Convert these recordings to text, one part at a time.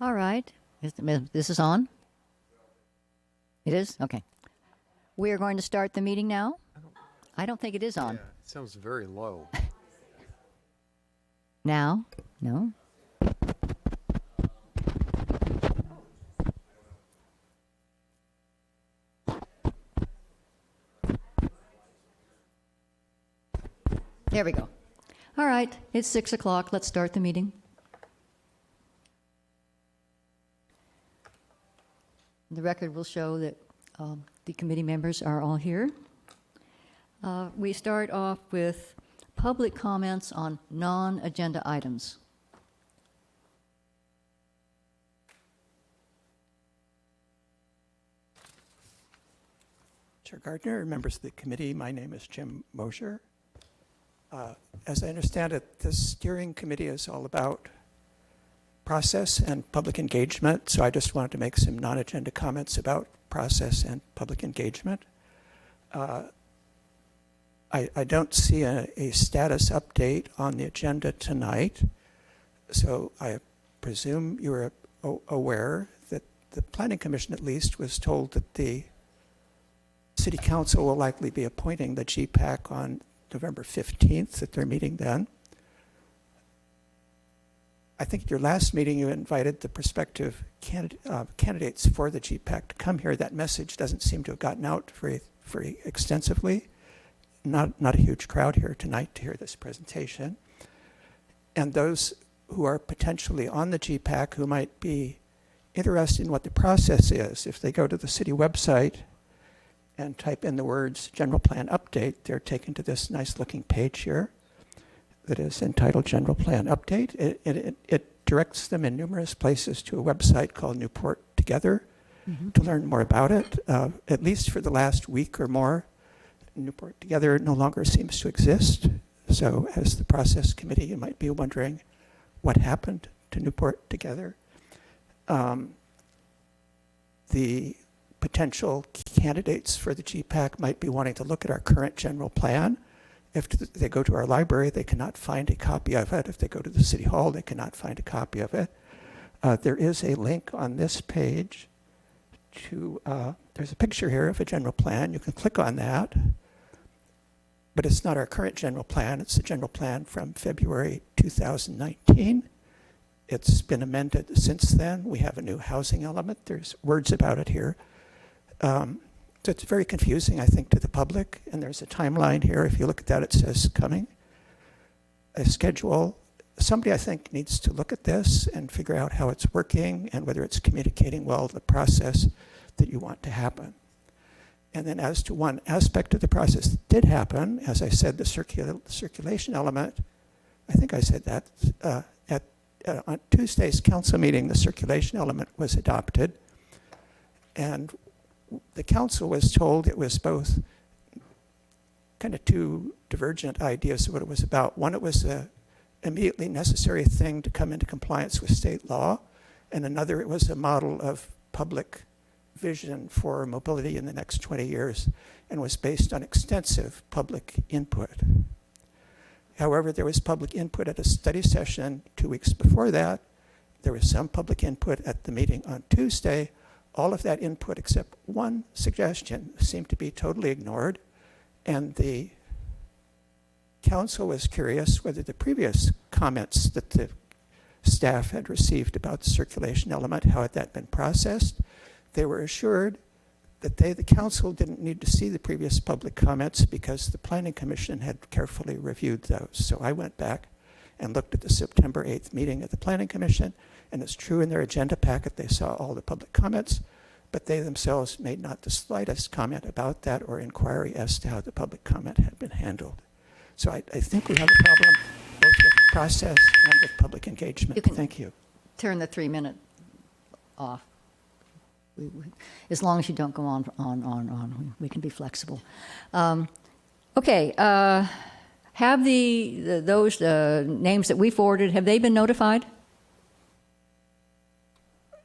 All right. This is on? It is? Okay. We are going to start the meeting now. I don't think it is on. Yeah, it sounds very low. Now? No? There we go. All right. It's 6 o'clock. Let's start the meeting. The record will show that the committee members are all here. We start off with public comments on non-agenda items. Chair Gardner, members of the committee, my name is Jim Mosher. As I understand it, the steering committee is all about process and public engagement, so I just wanted to make some non-agenda comments about process and public engagement. I don't see a status update on the agenda tonight, so I presume you're aware that the Planning Commission, at least, was told that the City Council will likely be appointing the GPAC on November 15th at their meeting then. I think at your last meeting you invited the prospective candidates for the GPAC to come here. That message doesn't seem to have gotten out very extensively. Not a huge crowd here tonight to hear this presentation. And those who are potentially on the GPAC who might be interested in what the process is, if they go to the city website and type in the words General Plan Update, they're taken to this nice looking page here that is entitled General Plan Update. It directs them in numerous places to a website called Newport Together to learn more about it. At least for the last week or more, Newport Together no longer seems to exist. So as the process committee, you might be wondering what happened to Newport Together. The potential candidates for the GPAC might be wanting to look at our current general plan. If they go to our library, they cannot find a copy of it. If they go to the city hall, they cannot find a copy of it. There is a link on this page to, there's a picture here of a general plan. You can click on that, but it's not our current general plan. It's the general plan from February 2019. It's been amended since then. We have a new housing element. There's words about it here. So it's very confusing, I think, to the public. And there's a timeline here. If you look at that, it says coming. A schedule. Somebody, I think, needs to look at this and figure out how it's working and whether it's communicating well the process that you want to happen. And then as to one aspect of the process that did happen, as I said, the circulation element, I think I said that, on Tuesday's council meeting, the circulation element was adopted. And the council was told it was both kind of two divergent ideas of what it was about. One, it was an immediately necessary thing to come into compliance with state law, and another, it was a model of public vision for mobility in the next 20 years and was based on extensive public input. However, there was public input at a study session 2 weeks before that. There was some public input at the meeting on Tuesday. All of that input, except one suggestion, seemed to be totally ignored. And the council was curious whether the previous comments that the staff had received about the circulation element, how had that been processed. They were assured that the council, didn't need to see the previous public comments because the Planning Commission had carefully reviewed those. So I went back and looked at the September 8th meeting of the Planning Commission, and it's true in their agenda packet they saw all the public comments, but they themselves made not the slightest comment about that or inquiry as to how the public comment had been handled. So I think we have a problem both with process and with public engagement. Thank you. Turn the 3-minute off. As long as you don't go on, we can be flexible. Okay, have those names that we forwarded, have they been notified?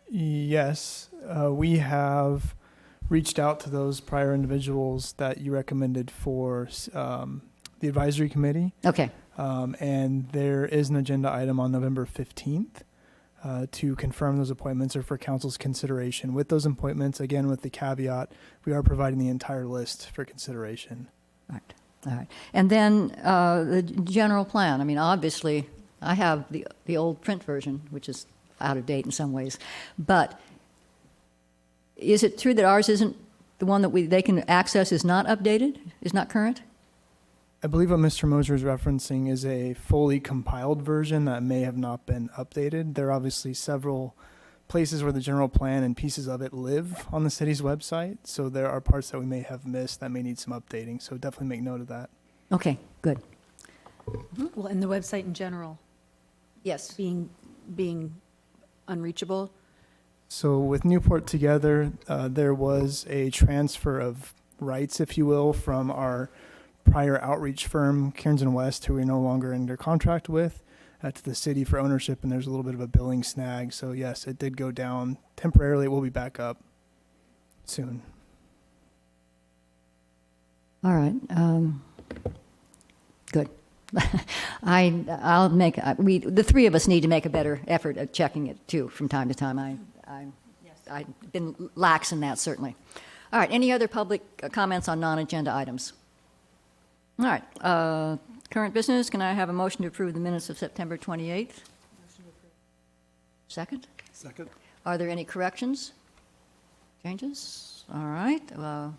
Yes, we have reached out to those prior individuals that you recommended for the advisory committee. Okay. And there is an agenda item on November 15th to confirm those appointments or for council's consideration. With those appointments, again, with the caveat, we are providing the entire list for consideration. Right. All right. And then the general plan. I mean, obviously, I have the old print version, which is out of date in some ways. But is it true that ours isn't the one that they can access is not updated, is not current? I believe what Mr. Moser is referencing is a fully compiled version that may have not been updated. There are obviously several places where the general plan and pieces of it live on the city's website, so there are parts that we may have missed that may need some updating, so definitely make note of that. Okay, good. Well, and the website in general Yes. being unreachable. So with Newport Together, there was a transfer of rights, if you will, from our prior outreach firm, Cairns and West, who we're no longer under contract with, to the city for ownership, and there's a little bit of a billing snag. So yes, it did go down temporarily. It will be back up soon. All right. Good. I'll make. The three of us need to make a better effort at checking it too from time to time. I've been lax in that certainly. All right. Any other public comments on non-agenda items? All right. Current business. Can I have a motion to approve the minutes of September 28th? Motion to approve. Second. Second. Are there any corrections? Changes? All right. Those are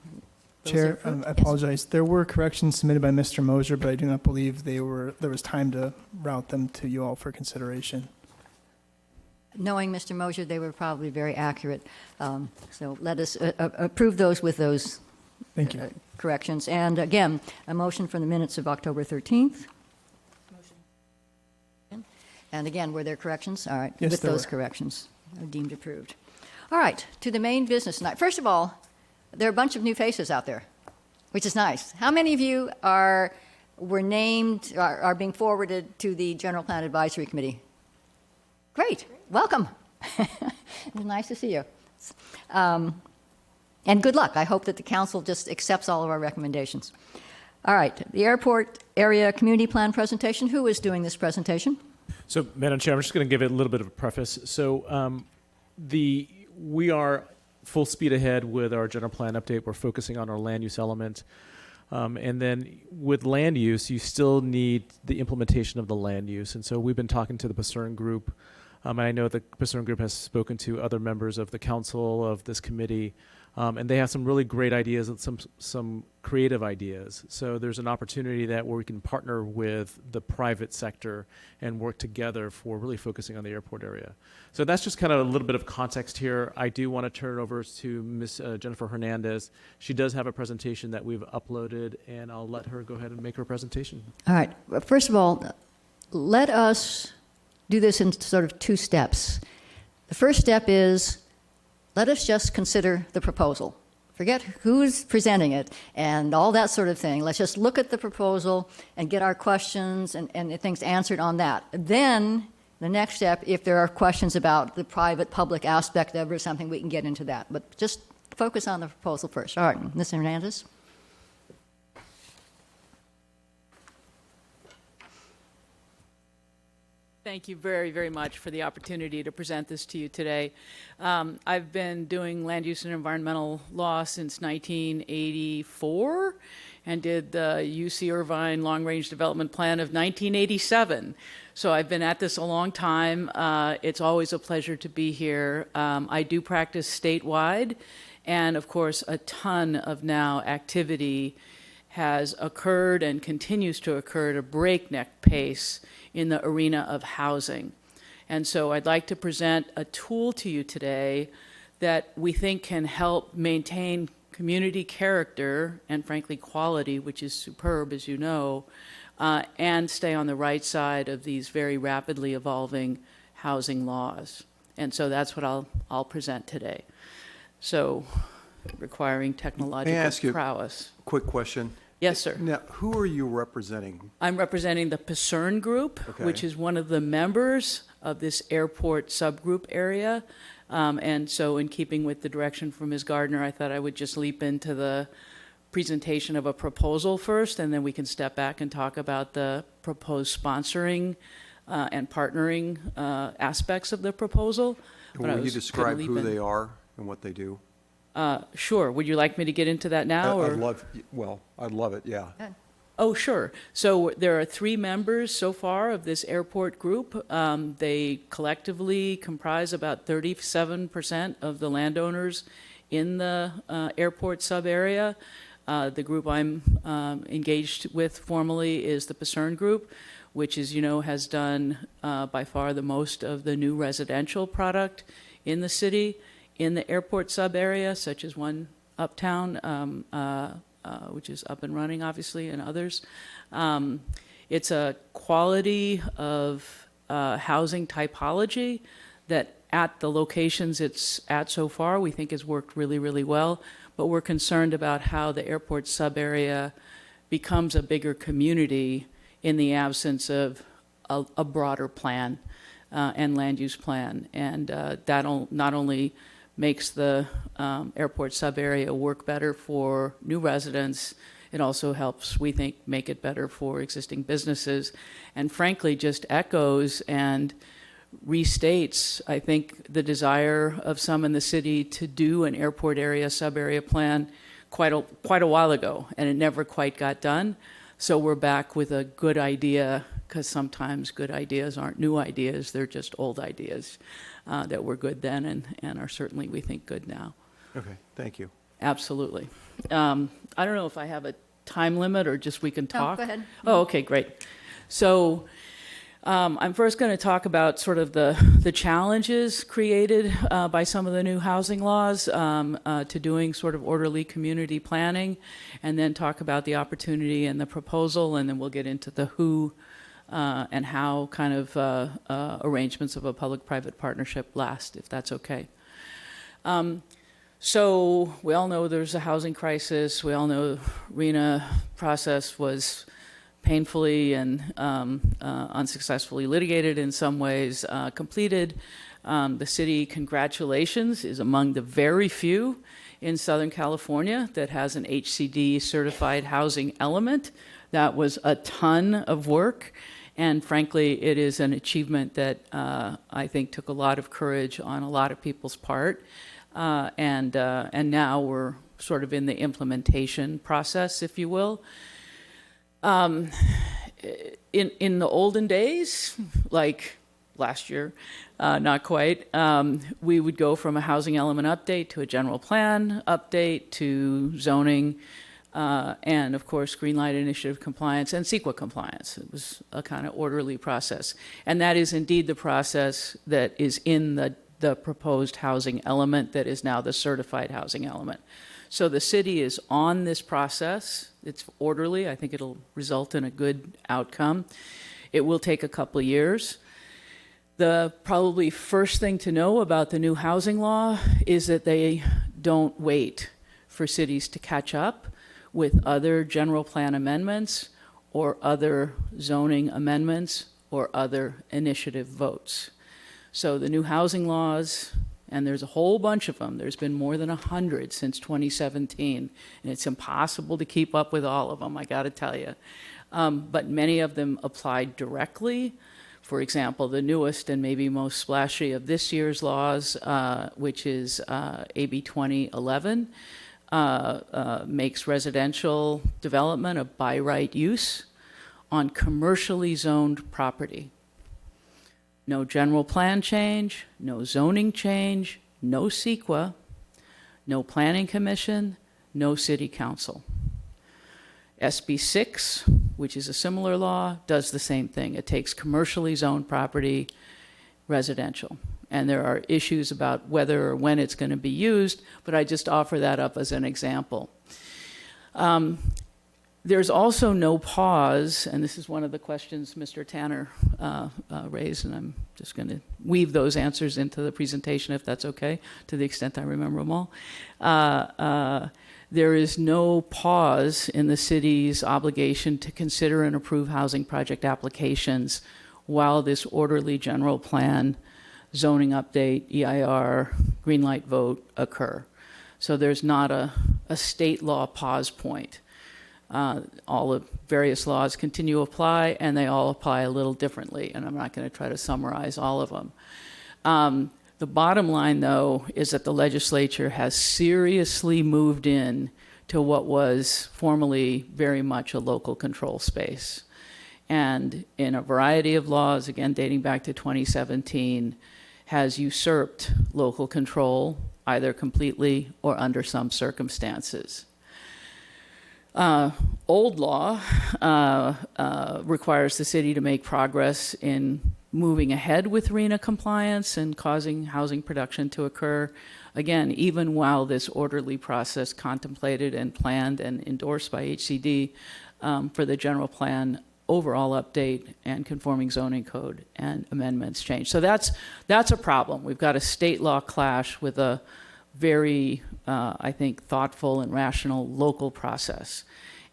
Chair, approved. I Yes. apologize. There were corrections submitted by Mr. Moser, but I do not believe there was time to route them to you all for consideration. Knowing Mr. Mosier, they were probably very accurate. So let us approve those with those Thank you. corrections. And again, a motion for the minutes of October 13th. Motion. And again, were there corrections? All right. Yes, with there those were. corrections, deemed approved. All right, to the main business tonight. First of all, there are a bunch of new faces out there, which is nice. How many of you were named, are being forwarded to the General Plan Advisory Committee? Great, welcome. It's nice to see you. And good luck. I hope that the council just accepts all of our recommendations. All right, the airport area community plan presentation. Who is doing this presentation? So, Madam Chair, I'm just going to give it a little bit of a preface. So, we are full speed ahead with our general plan update. We're focusing on our land use element. And then with land use, you still need the implementation of the land use. And so we've been talking to the Pacern Group. And I know the Pacern Group has spoken to other members of the council, of this committee. And they have some really great ideas and some creative ideas. So there's an opportunity where we can partner with the private sector and work together for really focusing on the airport area. So that's just kind of a little bit of context here. I do want to turn it over to Ms. Jennifer Hernandez. She does have a presentation that we've uploaded, and I'll let her go ahead and make her presentation. All right, well, first of all, let us do this in sort of two steps. The first step is let us just consider the proposal. Forget who's presenting it and all that sort of thing. Let's just look at the proposal and get our questions and things answered on that. Then the next step, if there are questions about the private-public aspect of it or something, we can get into that. But just focus on the proposal first. All right, Ms. Hernandez. Thank you very, very much for the opportunity to present this to you today. I've been doing land use and environmental law since 1984 and did the UC Irvine Long Range Development Plan of 1987. So I've been at this a long time. It's always a pleasure to be here. I do practice statewide, and of course, a ton of now activity has occurred and continues to occur at a breakneck pace in the arena of housing. And so I'd like to present a tool to you today that we think can help maintain community character and frankly quality, which is superb as you know, and stay on the right side of these very rapidly evolving housing laws. And so that's what I'll present today. So requiring technological prowess. Quick question. Yes, sir. Now, who are you representing? I'm representing the Pacern Group, Okay. which is one of the members of this airport subgroup area. And so in keeping with the direction from Ms. Gardner, I thought I would just leap into the presentation of a proposal first, and then we can step back and talk about the proposed sponsoring and partnering aspects of the proposal. But I Will you was describe gonna who leave they it- are and what they do? Sure. Would you like me to get into that now? or? I'd love it, yeah. Oh, sure. So there are 3 members so far of this airport group. They collectively comprise about 37% of the landowners in the airport sub-area. The group I'm engaged with formally is the Pacern Group, which, as you know, has done by far the most of the new residential product in the city, in the airport sub-area, such as One Uptown, which is up and running, obviously, and others. It's a quality of housing typology that at the locations it's at so far, we think has worked really, really well. But we're concerned about how the airport sub-area becomes a bigger community in the absence of a broader plan and land use plan. And that not only makes the airport sub-area work better for new residents, it also helps, we think, make it better for existing businesses, and frankly just echoes and restates, I think, the desire of some in the city to do an airport area sub-area plan quite a while ago, and it never quite got done. So we're back with a good idea, because sometimes good ideas aren't new ideas, they're just old ideas that were good then and are certainly, we think, good now. Okay, thank you. Absolutely. I don't know if I have a time limit or just we can No, talk. go ahead. Oh, okay, great. So I'm first going to talk about sort of the challenges created by some of the new housing laws to doing sort of orderly community planning, and then talk about the opportunity and the proposal, and then we'll get into the who and how kind of arrangements of a public-private partnership last, if that's okay. So we all know there's a housing crisis. We all know RENA process was painfully and unsuccessfully litigated in some ways, completed. The city, congratulations, is among the very few in Southern California that has an HCD certified housing element. That was a ton of work. And frankly, it is an achievement that I think took a lot of courage on a lot of people's part. And now we're sort of in the implementation process, if you will. In the olden days, like last year, not quite, we would go from a housing element update to a general plan update to zoning, and of course, Green Light Initiative compliance and CEQA compliance. It was a kind of orderly process. And that is indeed the process that is in the proposed housing element that is now the certified housing element. So the city is on this process. It's orderly. I think it'll result in a good outcome. It will take a couple of years. The probably first thing to know about the new housing law is that they don't wait for cities to catch up with other general plan amendments or other zoning amendments or other initiative votes. So the new housing laws, and there's a whole bunch of them. There's been more than 100 since 2017, and it's impossible to keep up with all of them, I got to tell you. But many of them applied directly. For example, the newest and maybe most splashy of this year's laws, which is AB 2011, makes residential development a by right use on commercially zoned property. No general plan change, no zoning change, no CEQA, no planning commission, no city council. SB 6, which is a similar law, does the same thing. It takes commercially zoned property, residential. And there are issues about whether or when it's going to be used, but I just offer that up as an example. There's also no pause, and this is one of the questions Mr. Tanner raised, and I'm just going to weave those answers into the presentation, if that's okay, to the extent I remember them all. There is no pause in the city's obligation to consider and approve housing project applications while this orderly general plan, zoning update, EIR, green light vote occur. So there's not a state law pause point. All the various laws continue to apply, and they all apply a little differently, and I'm not going to try to summarize all of them. The bottom line, though, is that the legislature has seriously moved in to what was formerly very much a local control space. And in a variety of laws, again dating back to 2017, has usurped local control, either completely or under some circumstances. Old law requires the city to make progress in moving ahead with RENA compliance and causing housing production to occur. Again, even while this orderly process contemplated and planned and endorsed by HCD for the general plan overall update and conforming zoning code and amendments change. So that's a problem. We've got a state law clash with a very, I think, thoughtful and rational local process.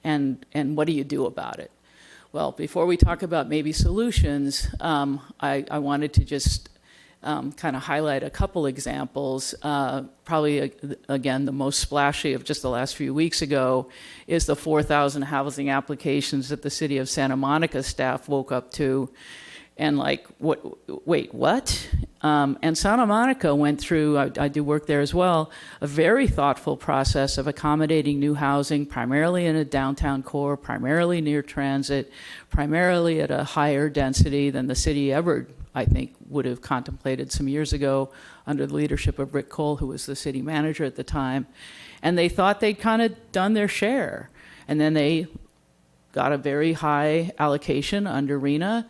And what do you do about it? Well, before we talk about maybe solutions, I wanted to just kind of highlight a couple examples. Probably, again, the most splashy of just the last few weeks ago is the 4,000 housing applications that the city of Santa Monica staff woke up to and like, wait, what? And Santa Monica went through, I do work there as well, a very thoughtful process of accommodating new housing, primarily in a downtown core, primarily near transit, primarily at a higher density than the city ever, I think, would have contemplated some years ago under the leadership of Rick Cole, who was the city manager at the time. And they thought they'd kind of done their share. And then they got a very high allocation under RENA,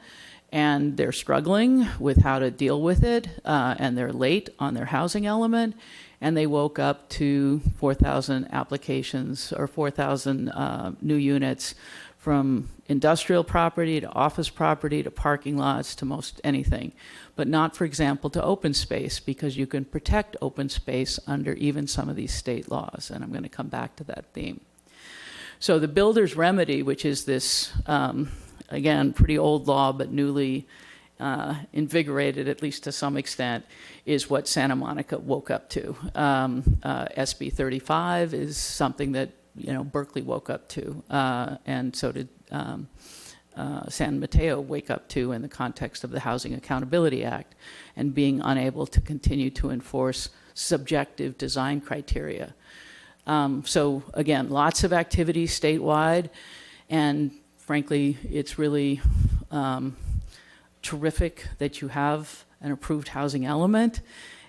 and they're struggling with how to deal with it, and they're late on their housing element, and they woke up to 4,000 applications or 4,000 new units from industrial property to office property to parking lots to most anything, but not, for example, to open space, because you can protect open space under even some of these state laws, and I'm going to come back to that theme. So the builder's remedy, which is this, again, pretty old law, but newly invigorated, at least to some extent, is what Santa Monica woke up to. SB 35 is something that Berkeley woke up to, and so did San Mateo wake up to in the context of the Housing Accountability Act, and being unable to continue to enforce subjective design criteria. So again, lots of activity statewide, and frankly, it's really terrific that you have an approved housing element,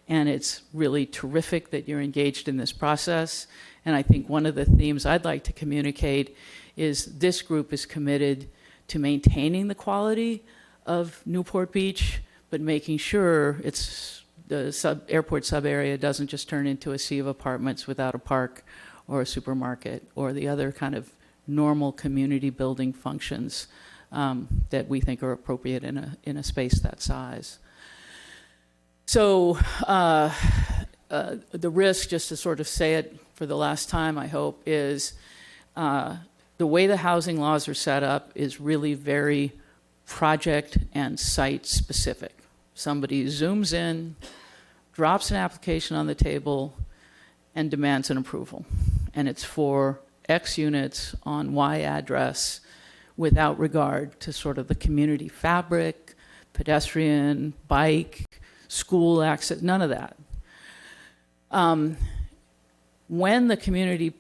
and it's really terrific that you're engaged in this process. And I think one of the themes I'd like to communicate is this group is committed to maintaining the quality of Newport Beach, but making sure it's the airport sub-area doesn't just turn into a sea of apartments without a park or a supermarket or the other kind of normal community building functions that we think are appropriate in a space that size. So the risk, just to sort of say it for the last time, I hope, is the way the housing laws are set up is really very project and site specific. Somebody zooms in, drops an application on the table, and demands an approval. And it's for X units on Y address without regard to sort of the community fabric, pedestrian, bike, school access, none of that. When the community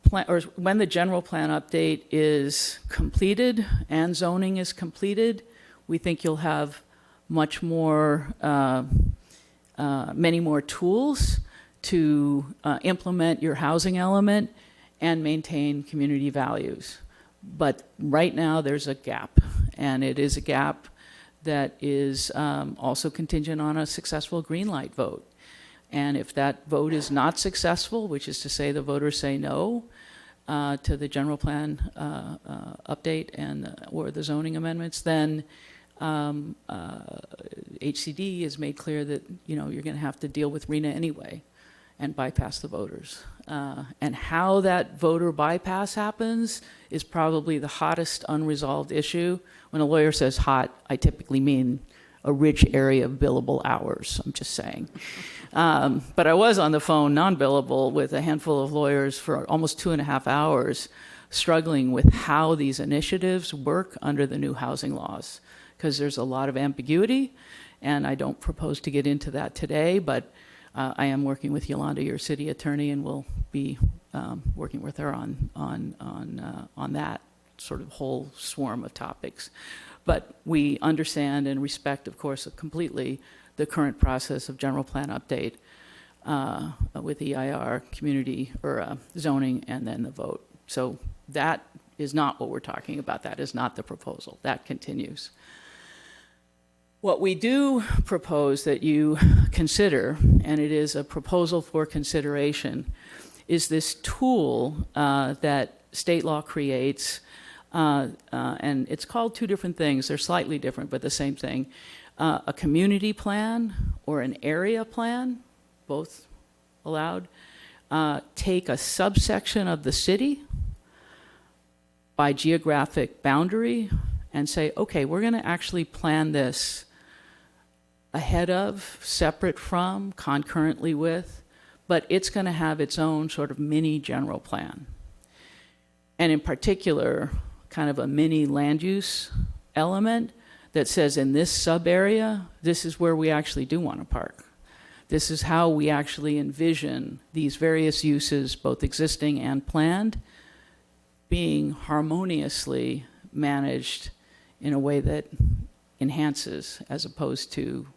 plan, or when the general plan update is completed and zoning is completed, we think you'll have much more, many more tools to implement your housing element and maintain community values. But right now there's a gap, and it is a gap that is also contingent on a successful green light vote. And if that vote is not successful, which is to say the voters say no to the general plan update and or the zoning amendments, then HCD has made clear that you're going to have to deal with RENA anyway and bypass the voters. And how that voter bypass happens is probably the hottest unresolved issue. When a lawyer says hot, I typically mean a rich area of billable hours, I'm just saying. But I was on the phone, non-billable, with a handful of lawyers for almost 2.5 hours struggling with how these initiatives work under the new housing laws, because there's a lot of ambiguity, and I don't propose to get into that today, but I am working with Yolanda, your city attorney, and we'll be working with her on that sort of whole swarm of topics. But we understand and respect, of course, completely the current process of general plan update with EIR, community, or zoning, and then the vote. So that is not what we're talking about. That is not the proposal. That continues. What we do propose that you consider, and it is a proposal for consideration, is this tool that state law creates, and it's called two different things. They're slightly different, but the same thing. A community plan or an area plan, both allowed, take a subsection of the city by geographic boundary and say, okay, we're going to actually plan this ahead of, separate from, concurrently with, but it's going to have its own sort of mini general plan. And in particular, kind of a mini land use element that says in this sub area, this is where we actually do want to park. This is how we actually envision these various uses, both existing and planned, being harmoniously managed in a way that enhances as opposed to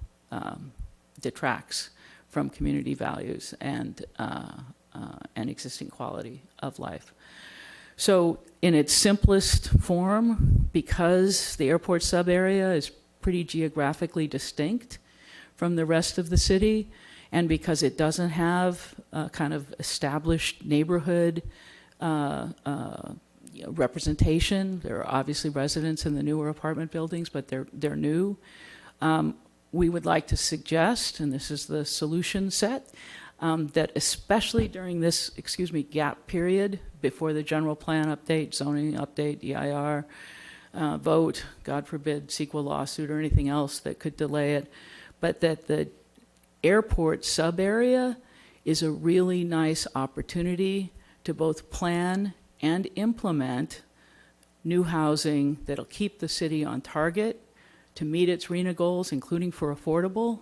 detracts from community values and existing quality of life. So in its simplest form, because the airport sub-area is pretty geographically distinct from the rest of the city, and because it doesn't have a kind of established neighborhood representation, there are obviously residents in the newer apartment buildings, but they're new. We would like to suggest, and this is the solution set, that especially during this, gap period before the general plan update, zoning update, EIR, vote, God forbid, CEQA lawsuit or anything else that could delay it, but that the airport sub-area is a really nice opportunity to both plan and implement new housing that'll keep the city on target to meet its RHNA goals, including for affordable,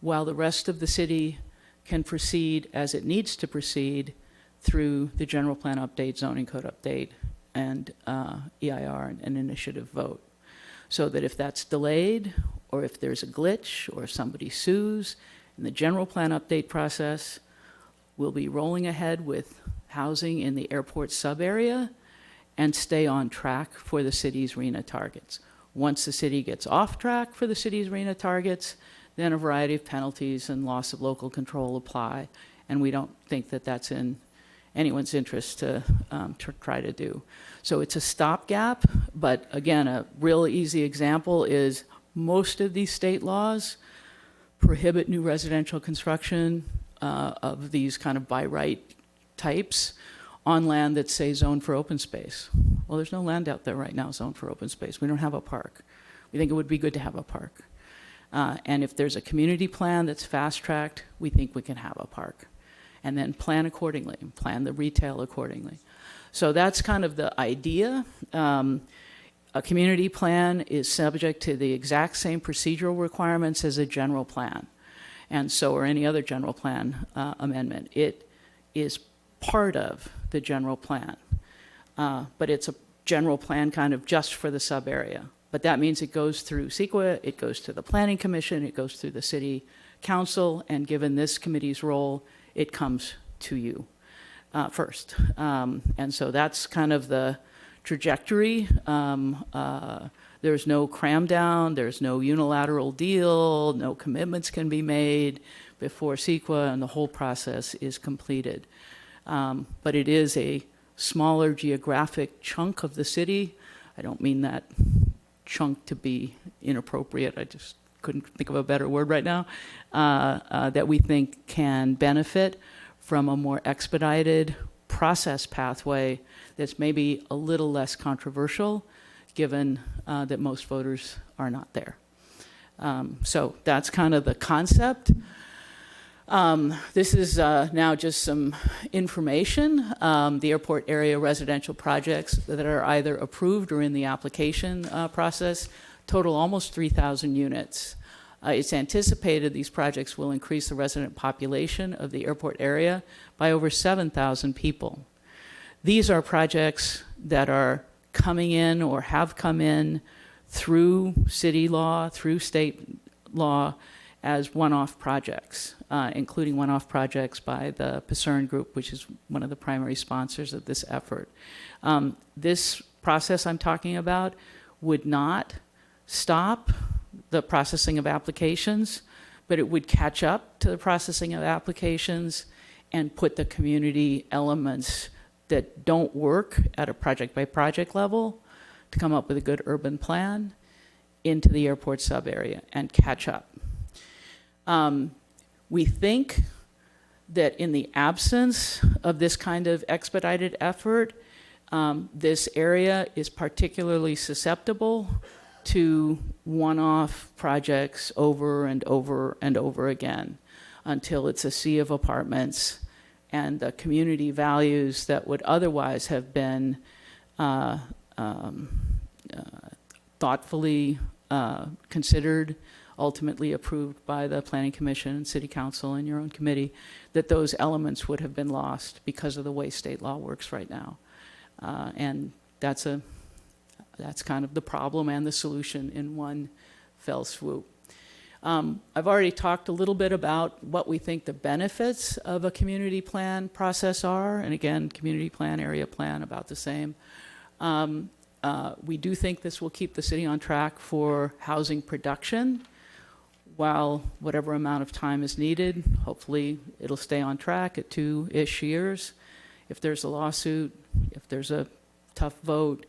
while the rest of the city can proceed as it needs to proceed through the general plan update, zoning code update, and EIR and initiative vote. So that if that's delayed, or if there's a glitch, or somebody sues in the general plan update process, we'll be rolling ahead with housing in the airport sub-area and stay on track for the city's RHNA targets. Once the city gets off track for the city's RHNA targets, then a variety of penalties and loss of local control apply, and we don't think that that's in anyone's interest to try to do. So it's a stopgap, but again, a real easy example is most of these state laws prohibit new residential construction of these kind of by right types on land that's, say, zoned for open space. Well, there's no land out there right now zoned for open space. We don't have a park. We think it would be good to have a park. And if there's a community plan that's fast-tracked, we think we can have a park. And then plan accordingly, plan the retail accordingly. So that's kind of the idea. A community plan is subject to the exact same procedural requirements as a general plan, and so or any other general plan amendment. It is part of the general plan, but it's a general plan kind of just for the sub-area. But that means it goes through CEQA, it goes to the Planning Commission, it goes through the City Council, and given this committee's role, it comes to you first. And so that's kind of the trajectory. There's no cram down, there's no unilateral deal, no commitments can be made before CEQA and the whole process is completed. But it is a smaller geographic chunk of the city. I don't mean that chunk to be inappropriate, I just couldn't think of a better word right now, that we think can benefit from a more expedited process pathway that's maybe a little less controversial, given that most voters are not there. So that's kind of the concept. This is now just some information. The airport area residential projects that are either approved or in the application process total almost 3,000 units. It's anticipated these projects will increase the resident population of the airport area by over 7,000 people. These are projects that are coming in or have come in through city law, through state law, as one-off projects, including one-off projects by the Pasern Group, which is one of the primary sponsors of this effort. This process I'm talking about would not stop the processing of applications, but it would catch up to the processing of applications and put the community elements that don't work at a project-by-project level to come up with a good urban plan into the airport sub-area and catch up. We think that in the absence of this kind of expedited effort, this area is particularly susceptible to one-off projects over and over and over again until it's a sea of apartments and the community values that would otherwise have been thoughtfully considered, ultimately approved by the Planning Commission and City Council and your own committee, that those elements would have been lost because of the way state law works right now. And that's kind of the problem and the solution in one fell swoop. I've already talked a little bit about what we think the benefits of a community plan process are, and again, community plan, area plan, about the same. We do think this will keep the city on track for housing production, while whatever amount of time is needed. Hopefully it'll stay on track at 2-ish years. If there's a lawsuit, if there's a tough vote,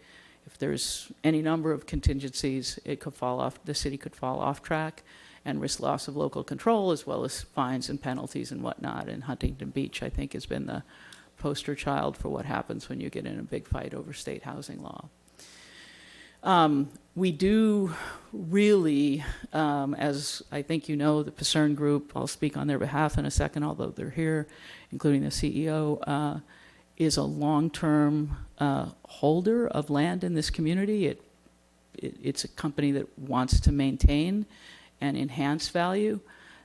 if there's any number of contingencies, it could fall off, the city could fall off track and risk loss of local control, as well as fines and penalties and whatnot. And Huntington Beach, I think, has been the poster child for what happens when you get in a big fight over state housing law. We do really, as I think you know, the Pasern Group, I'll speak on their behalf in a second, although they're here, including the CEO, is a long-term holder of land in this community. It's a company that wants to maintain and enhance value.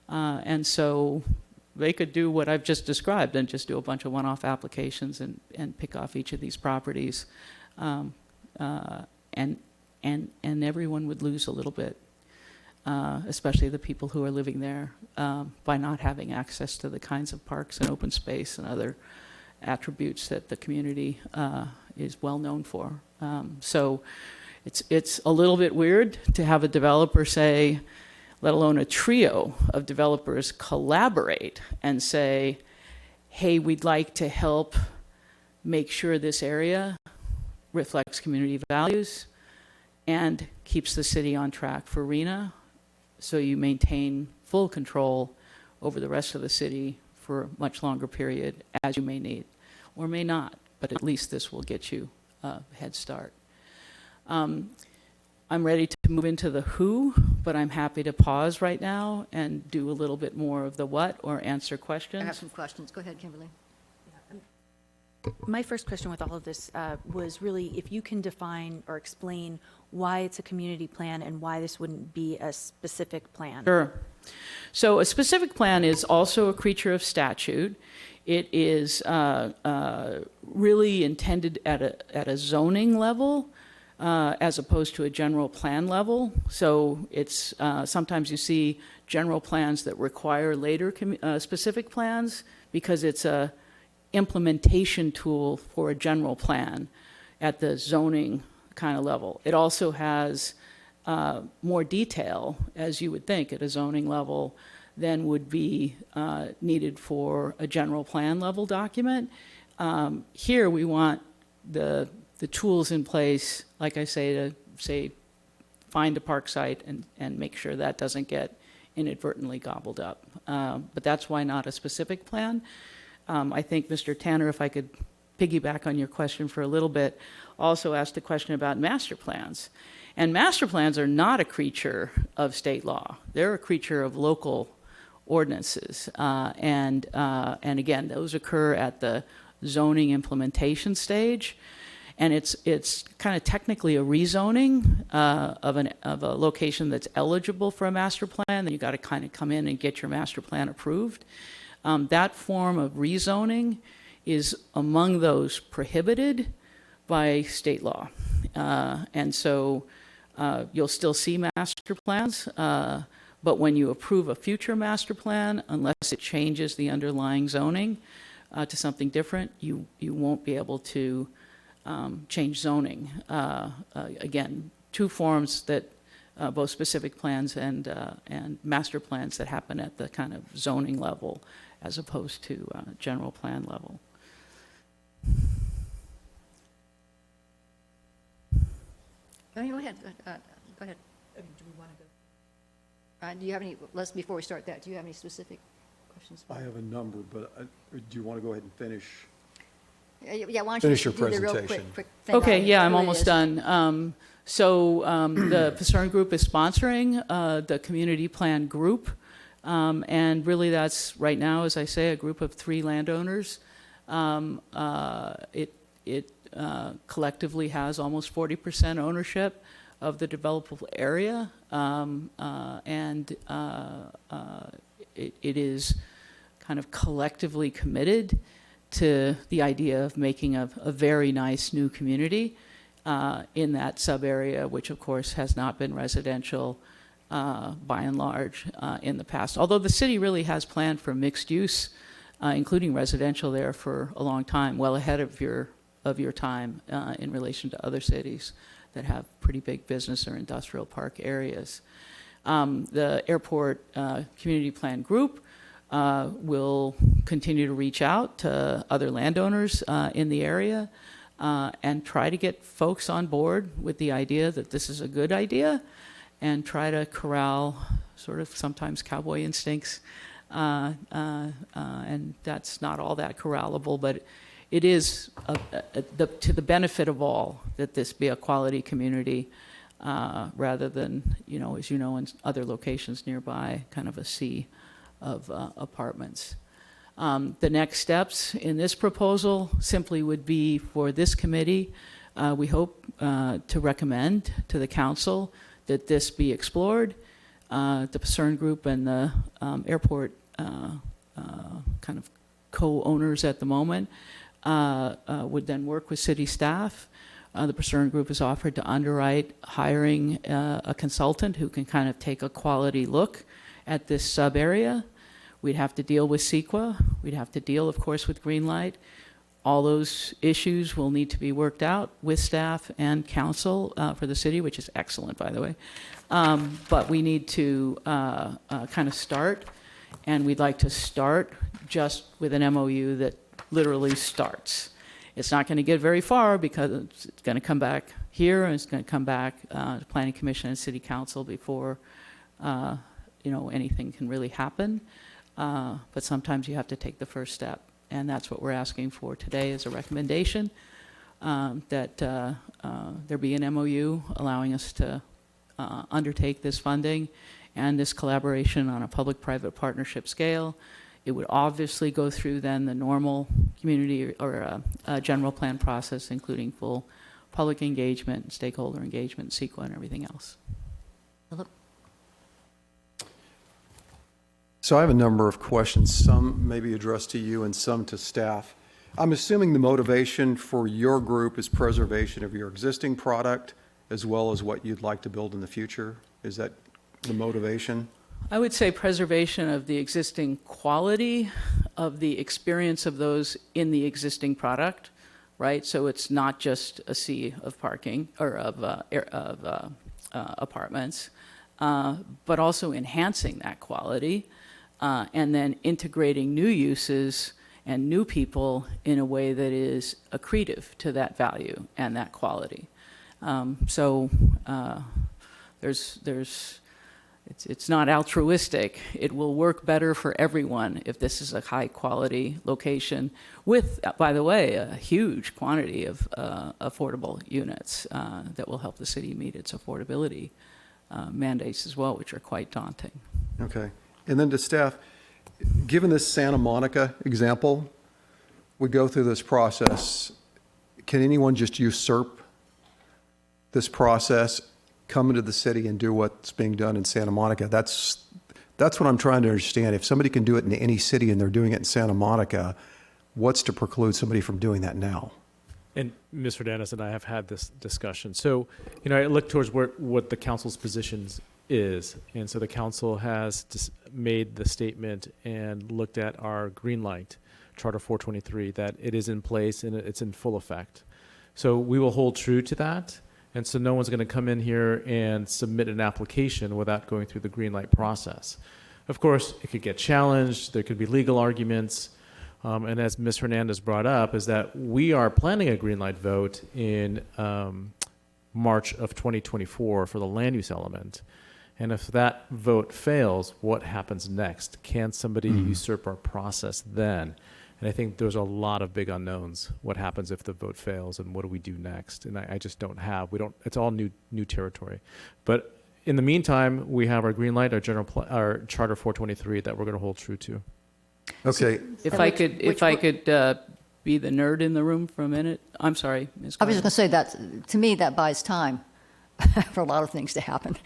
And so they could do what I've just described and just do a bunch of one-off applications and pick off each of these properties. And everyone would lose a little bit, especially the people who are living there, by not having access to the kinds of parks and open space and other attributes that the community is well known for. So it's a little bit weird to have a developer say, let alone a trio of developers collaborate and say, hey, we'd like to help make sure this area reflects community values and keeps the city on track for RENA, so you maintain full control over the rest of the city for a much longer period as you may need, or may not, but at least this will get you a head start. I'm ready to move into the who, but I'm happy to pause right now and do a little bit more of the what or answer questions. I have some questions. Go ahead, Kimberly. My first question with all of this was really if you can define or explain why it's a community plan and why this wouldn't be a specific plan. Sure. So a specific plan is also a creature of statute. It is really intended at a zoning level as opposed to a general plan level. So it's sometimes you see general plans that require later specific plans because it's a implementation tool for a general plan at the zoning kind of level. It also has more detail, as you would think, at a zoning level than would be needed for a general plan level document. Here we want the tools in place, like I say, to say find a park site and make sure that doesn't get inadvertently gobbled up. But that's why not a specific plan. I think Mr. Tanner, if I could piggyback on your question for a little bit, also asked a question about master plans. And master plans are not a creature of state law. They're a creature of local ordinances. And again, those occur at the zoning implementation stage. And it's kind of technically a rezoning of a location that's eligible for a master plan. Then you got to kind of come in and get your master plan approved. That form of rezoning is among those prohibited by state law. And so you'll still see master plans, but when you approve a future master plan, unless it changes the underlying zoning to something different, you won't be able to change zoning. Again, two forms that both specific plans and master plans that happen at the kind of zoning level as opposed to general plan level. Go ahead. Go ahead. Do we want to go? Do you have any, before we start that, do you have any specific questions? I have a number, but do you want to go ahead and finish? Yeah, why don't Finish you your do the real presentation. quick thing? Okay, on yeah, I'm who it almost is. done. The Pasern Group is sponsoring the community plan group. And really that's, right now, as I say, a group of 3 landowners. It collectively has almost 40% ownership of the developable area. It is kind of collectively committed to the idea of making a very nice new community in that sub-area, which of course has not been residential by and large in the past. Although the city really has planned for mixed use, including residential there for a long time, well ahead of your time in relation to other cities that have pretty big business or industrial park areas. The airport community plan group will continue to reach out to other landowners in the area and try to get folks on board with the idea that this is a good idea and try to corral sort of sometimes cowboy instincts. And that's not all that corrallable, but it is to the benefit of all that this be a quality community rather than, as you know, in other locations nearby, kind of a sea of apartments. The next steps in this proposal simply would be for this committee, we hope to recommend to the council that this be explored. The Pasern Group and the airport kind of co-owners at the moment would then work with city staff. The Pasern Group has offered to underwrite hiring a consultant who can kind of take a quality look at this sub-area. We'd have to deal with CEQA. We'd have to deal, of course, with Greenlight. All those issues will need to be worked out with staff and council for the city, which is excellent, by the way. But we need to kind of start, and we'd like to start just with an MOU that literally starts. It's not going to get very far because it's going to come back here, and it's going to come back to Planning Commission and City Council before anything can really happen. But sometimes you have to take the first step, and that's what we're asking for today as a recommendation, that there be an MOU allowing us to undertake this funding and this collaboration on a public-private partnership scale. It would obviously go through then the normal community or general plan process, including full public engagement, stakeholder engagement, CEQA, and everything else. Philip? So I have a number of questions, some maybe addressed to you and some to staff. I'm assuming the motivation for your group is preservation of your existing product as well as what you'd like to build in the future. Is that the motivation? I would say preservation of the existing quality of the experience of those in the existing product, right? So it's not just a sea of parking or of apartments, but also enhancing that quality and then integrating new uses and new people in a way that is accretive to that value and that quality. It's not altruistic. It will work better for everyone if this is a high quality location with, by the way, a huge quantity of affordable units that will help the city meet its affordability mandates as well, which are quite daunting. Okay. And then to staff, given this Santa Monica example, we go through this process, can anyone just usurp this process, come into the city and do what's being done in Santa Monica? That's what I'm trying to understand. If somebody can do it in any city and they're doing it in Santa Monica, what's to preclude somebody from doing that now? And Ms. Hernandez and I have had this discussion. So, I look towards what the council's positions is. And so the council has made the statement and looked at our green light, Charter 423, that it is in place and it's in full effect. So we will hold true to that. And so no one's going to come in here and submit an application without going through the green light process. Of course, it could get challenged. There could be legal arguments. And as Ms. Hernandez brought up, is that we are planning a green light vote in March of 2024 for the land use element. And if that vote fails, what happens next? Can somebody usurp our process then? And I think there's a lot of big unknowns. What happens if the vote fails, and what do we do next? And I just don't have. It's all new territory. But in the meantime, we have our green light, our Charter 423 that we're going to hold true to. Okay. If I could be the nerd in the room for a minute. I'm sorry, Ms. I was just Gordon. going to say that, to me, that buys time for a lot of things to happen,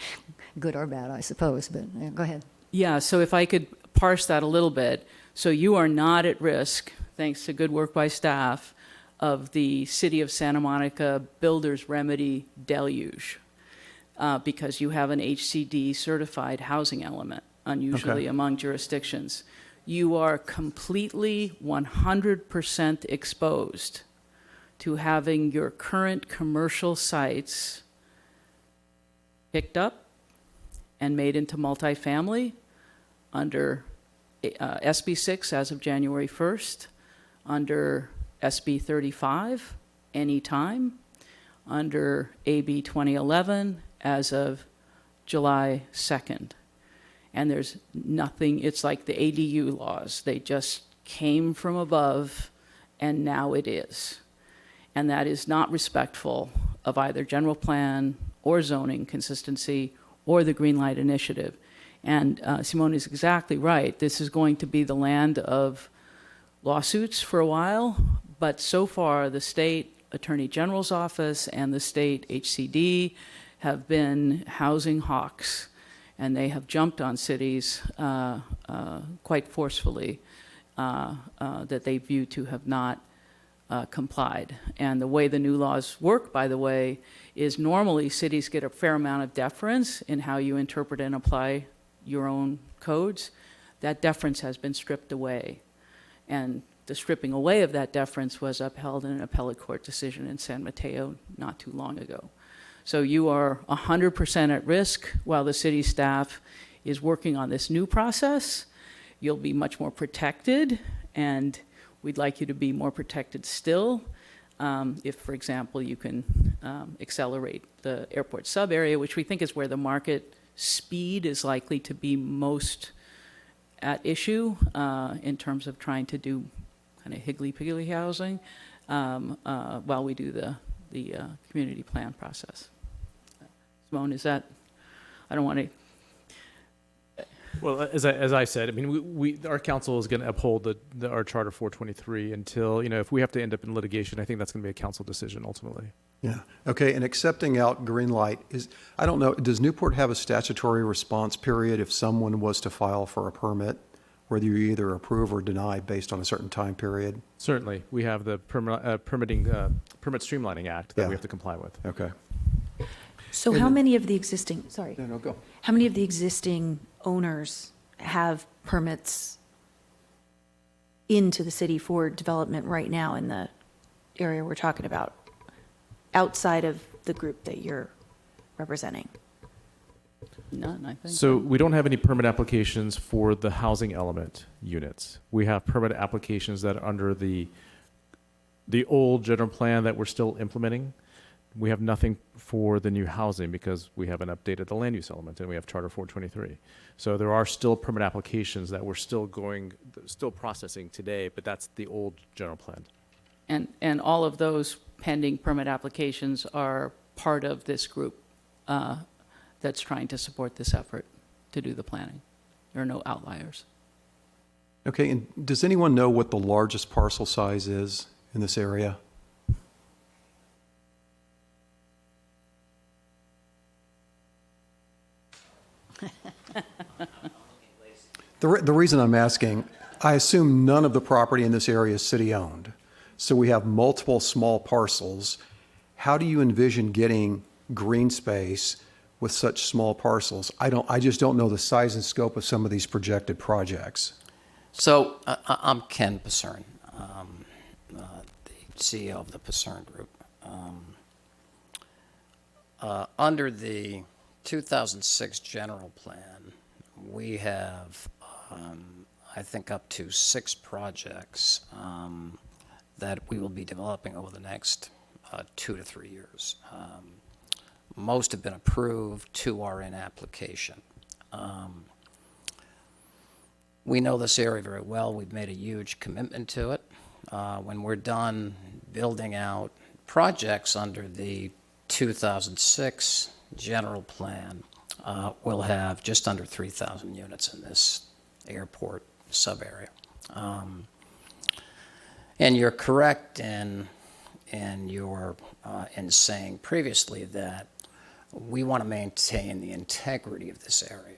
good or bad, I suppose, but go ahead. Yeah, so if I could parse that a little bit. So you are not at risk, thanks to good work by staff, of the City of Santa Monica Builders Remedy deluge, because you have an HCD certified housing element, unusually among jurisdictions. You are completely 100% exposed to having your current commercial sites picked up and made into multifamily under SB 6 as of January 1st, under SB 35 anytime, under AB 2011 as of July 2nd. And there's nothing, it's like the ADU laws. They just came from above, and now it is. And that is not respectful of either general plan or zoning consistency or the Green Light Initiative. And Simone is exactly right. This is going to be the land of lawsuits for a while, but so far the state Attorney General's office and the state HCD have been housing hawks, and they have jumped on cities quite forcefully that they view to have not complied. And the way the new laws work, by the way, is normally cities get a fair amount of deference in how you interpret and apply your own codes. That deference has been stripped away. And the stripping away of that deference was upheld in an appellate court decision in San Mateo not too long ago. So you are 100% at risk while the city staff is working on this new process. You'll be much more protected, and we'd like you to be more protected still if, for example, you can accelerate the airport sub-area, which we think is where the market speed is likely to be most at issue in terms of trying to do kind of higgledy-piggledy housing while we do the community plan process. Simone, is that, I don't want to. Well, as I said, I mean, our council is going to uphold our Charter 423 until, if we have to end up in litigation, I think that's going to be a council decision ultimately. Yeah. Okay. And accepting out green light I don't know, does Newport have a statutory response period if someone was to file for a permit, whether you either approve or deny based on a certain time period? Certainly. We have the Permit Streamlining Act that we have to comply with. Okay. So how many of the existing, No, go. how many of the existing owners have permits into the city for development right now in the area we're talking about, outside of the group that you're representing? None, I think. So we don't have any permit applications for the housing element units. We have permit applications that are under the old general plan that we're still implementing. We have nothing for the new housing because we haven't updated the land use element, and we have Charter 423. So there are still permit applications that we're still processing today, but that's the old general plan. And all of those pending permit applications are part of this group that's trying to support this effort to do the planning. There are no outliers. Okay, and does anyone know what the largest parcel size is in this area? The reason I'm asking, I assume none of the property in this area is city-owned. So we have multiple small parcels. How do you envision getting green space with such small parcels? I just don't know the size and scope of some of these projected projects. So I'm Ken Pacern, the CEO of the Pacern Group. Under the 2006 general plan, we have, I think, up to 6 projects that we will be developing over the next 2 to 3 years. Most have been approved, 2 are in application. We know this area very well. We've made a huge commitment to it. When we're done building out projects under the 2006 general plan, we'll have just under 3,000 units in this airport sub-area. And you're correct in saying previously that we want to maintain the integrity of this area.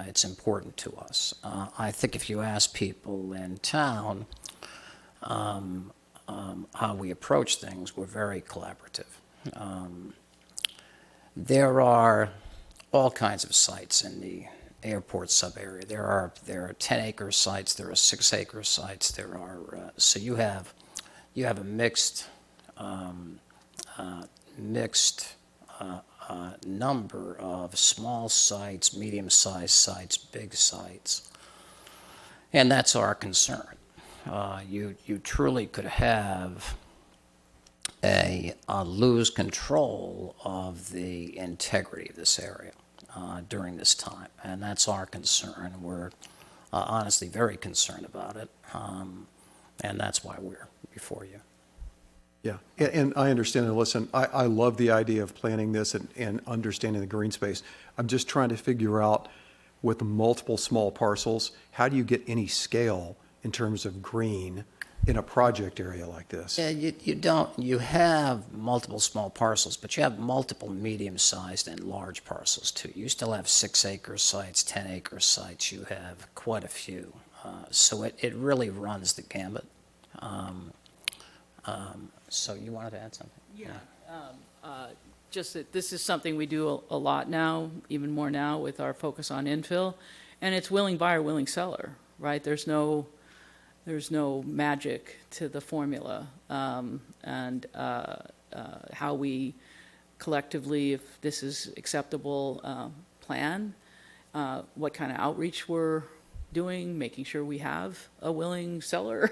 It's important to us. I think if you ask people in town how we approach things, we're very collaborative. There are all kinds of sites in the airport sub-area. There are 10-acre sites, there are 6-acre sites, there are so you have a mixed number of small sites, medium-sized sites, big sites, and that's our concern. You truly could have lose control of the integrity of this area during this time, and that's our concern. We're honestly very concerned about it, and that's why we're before you. Yeah, and I understand, and listen, I love the idea of planning this and understanding the green space. I'm just trying to figure out, with multiple small parcels, how do you get any scale in terms of green in a project area like this? Yeah, you don't. You have multiple small parcels, but you have multiple medium-sized and large parcels too. You still have 6-acre sites, 10-acre sites. You have quite a few. So it really runs the gamut. So you wanted to add something? Yeah. Just that this is something we do a lot now, even more now with our focus on infill, and it's willing buyer, willing seller, right? There's no magic to the formula, and how we collectively, if this is acceptable, plan, what kind of outreach we're doing, making sure we have a willing seller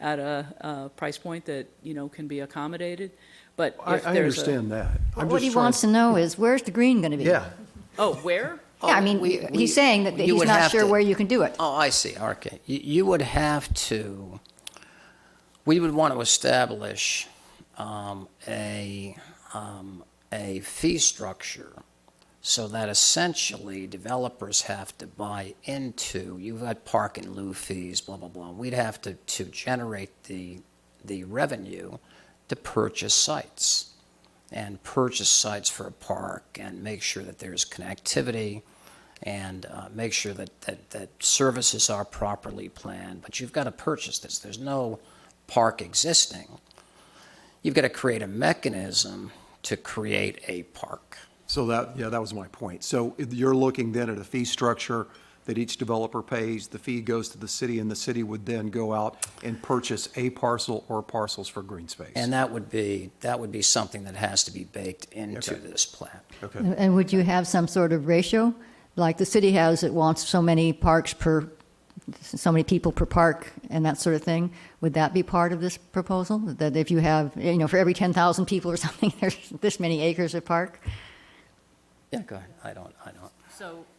at a price point that, can be accommodated. But if I there's understand that. I'm What just he trying- wants to know is, where's the green going to be? Yeah, where? Yeah, I mean, he's saying that you he's would not have sure to- where you can do it. Oh, I see. Okay. You would have to, we would want to establish a fee structure so that essentially developers have to buy into, you've got park and lieu fees, blah, blah, blah. We'd have to generate the revenue to purchase sites for a park and make sure that there's connectivity and make sure that services are properly planned. But you've got to purchase this. There's no park existing. You've got to create a mechanism to create a park. so that was my point. So you're looking then at a fee structure that each developer pays, the fee goes to the city, and the city would then go out and purchase a parcel or parcels for green space. And that would be something that has to be baked into Okay. this plan. Okay. And would you have some sort of ratio? Like the city has, it wants so many parks so many people per park and that sort of thing. Would that be part of this proposal? That if you have, for every 10,000 people or something, there's this many acres of park? Yeah, go ahead. I don't.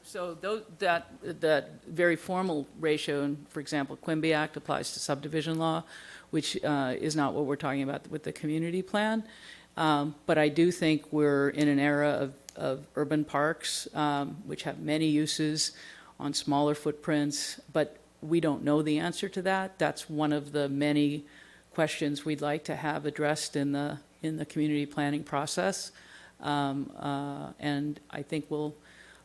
So that very formal ratio, and for example, Quimby Act applies to subdivision law, which is not what we're talking about with the community plan. But I do think we're in an era of urban parks, which have many uses on smaller footprints, but We don't know the answer to that. That's one of the many questions we'd like to have addressed in the community planning process. And I think we'll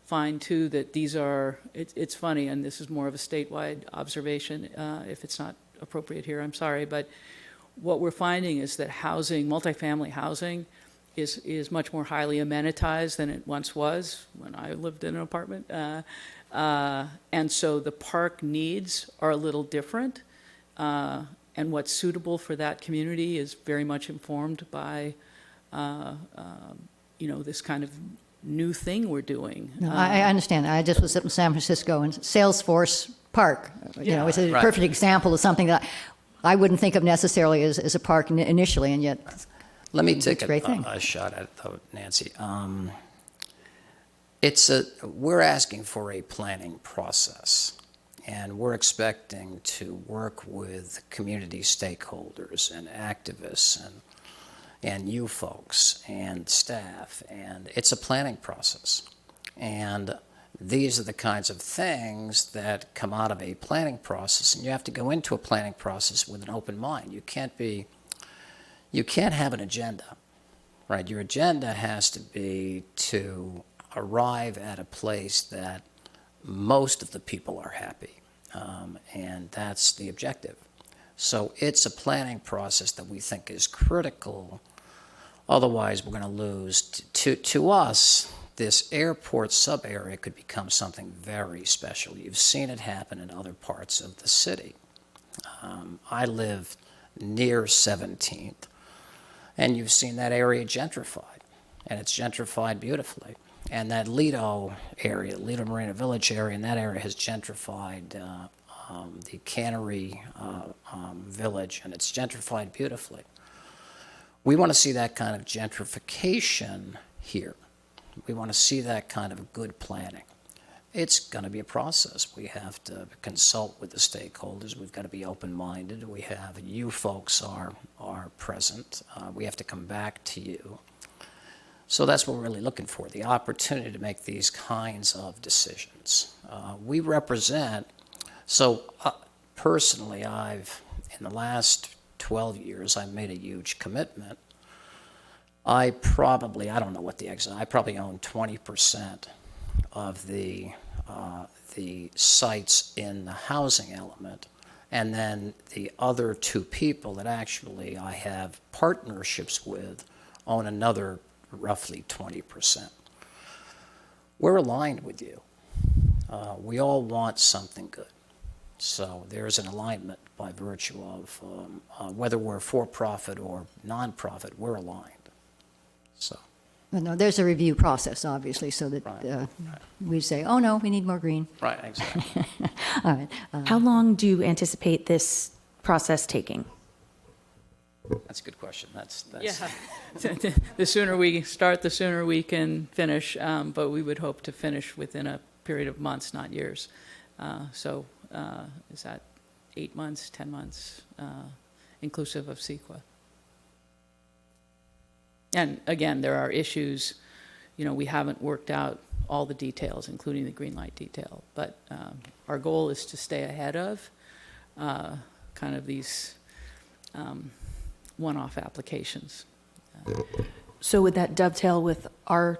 find too that these are, it's funny, and this is more of a statewide observation, if it's not appropriate here, I'm sorry, but what we're finding is that housing, multifamily housing, is much more highly amenitized than it once was when I lived in an apartment. And so the park needs are a little different. And what's suitable for that community is very much informed by, this kind of new thing we're doing. No, I understand. I just was up in San Francisco and Salesforce Park, it's a Right. perfect example of something that I wouldn't think of necessarily as a park initially, and yet Let me It's take a great thing. a shot at it, though, Nancy. We're asking for a planning process, and we're expecting to work with community stakeholders and activists and you folks and staff, and it's a planning process. And these are the kinds of things that come out of a planning process, and you have to go into a planning process with an open mind. You can't have an agenda, right? Your agenda has to be to arrive at a place that most of the people are happy, and that's the objective. So it's a planning process that we think is critical. Otherwise, we're going to lose. To us, this airport sub-area could become something very special. You've seen it happen in other parts of the city. I live near 17th, and you've seen that area gentrified, and it's gentrified beautifully. And that Lido area, Lido Marina Village area, and that area has gentrified the Cannery Village, and it's gentrified beautifully. We want to see that kind of gentrification here. We want to see that kind of good planning. It's going to be a process. We have to consult with the stakeholders. We've got to be open-minded. We have, you folks are present. We have to come back to you. So that's what we're really looking for, the opportunity to make these kinds of decisions. We represent, personally, in the last 12 years, I've made a huge commitment. I don't know what the I probably own 20% of the sites in the housing element. And then the other two people that actually I have partnerships with own another roughly 20%. We're aligned with you. We all want something good. So there's an alignment by virtue of whether we're for-profit or non-profit, we're aligned. So. But no, there's a review process, obviously, so that we say, oh, no, we need more green. Right, exactly. All right. How long do you anticipate this process taking? That's a good question. That's Yeah. The sooner we start, the sooner we can finish, but we would hope to finish within a period of months, not years. Is that 8 months, 10 months, inclusive of CEQA? And again, there are issues, we haven't worked out all the details, including the green light detail, but our goal is to stay ahead of kind of these one-off applications. So would that dovetail with our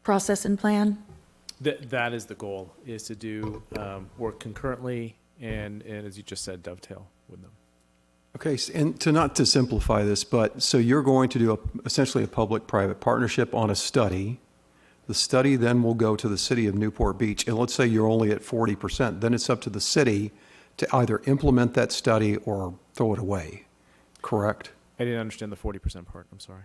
process and plan? That is the goal, is to do work concurrently and as you just said, dovetail with them. Okay, and not to simplify this, but so you're going to do essentially a public-private partnership on a study. The study then will go to the city of Newport Beach, and let's say you're only at 40%. Then it's up to the city to either implement that study or throw it away, correct? I didn't understand the 40% part, I'm sorry.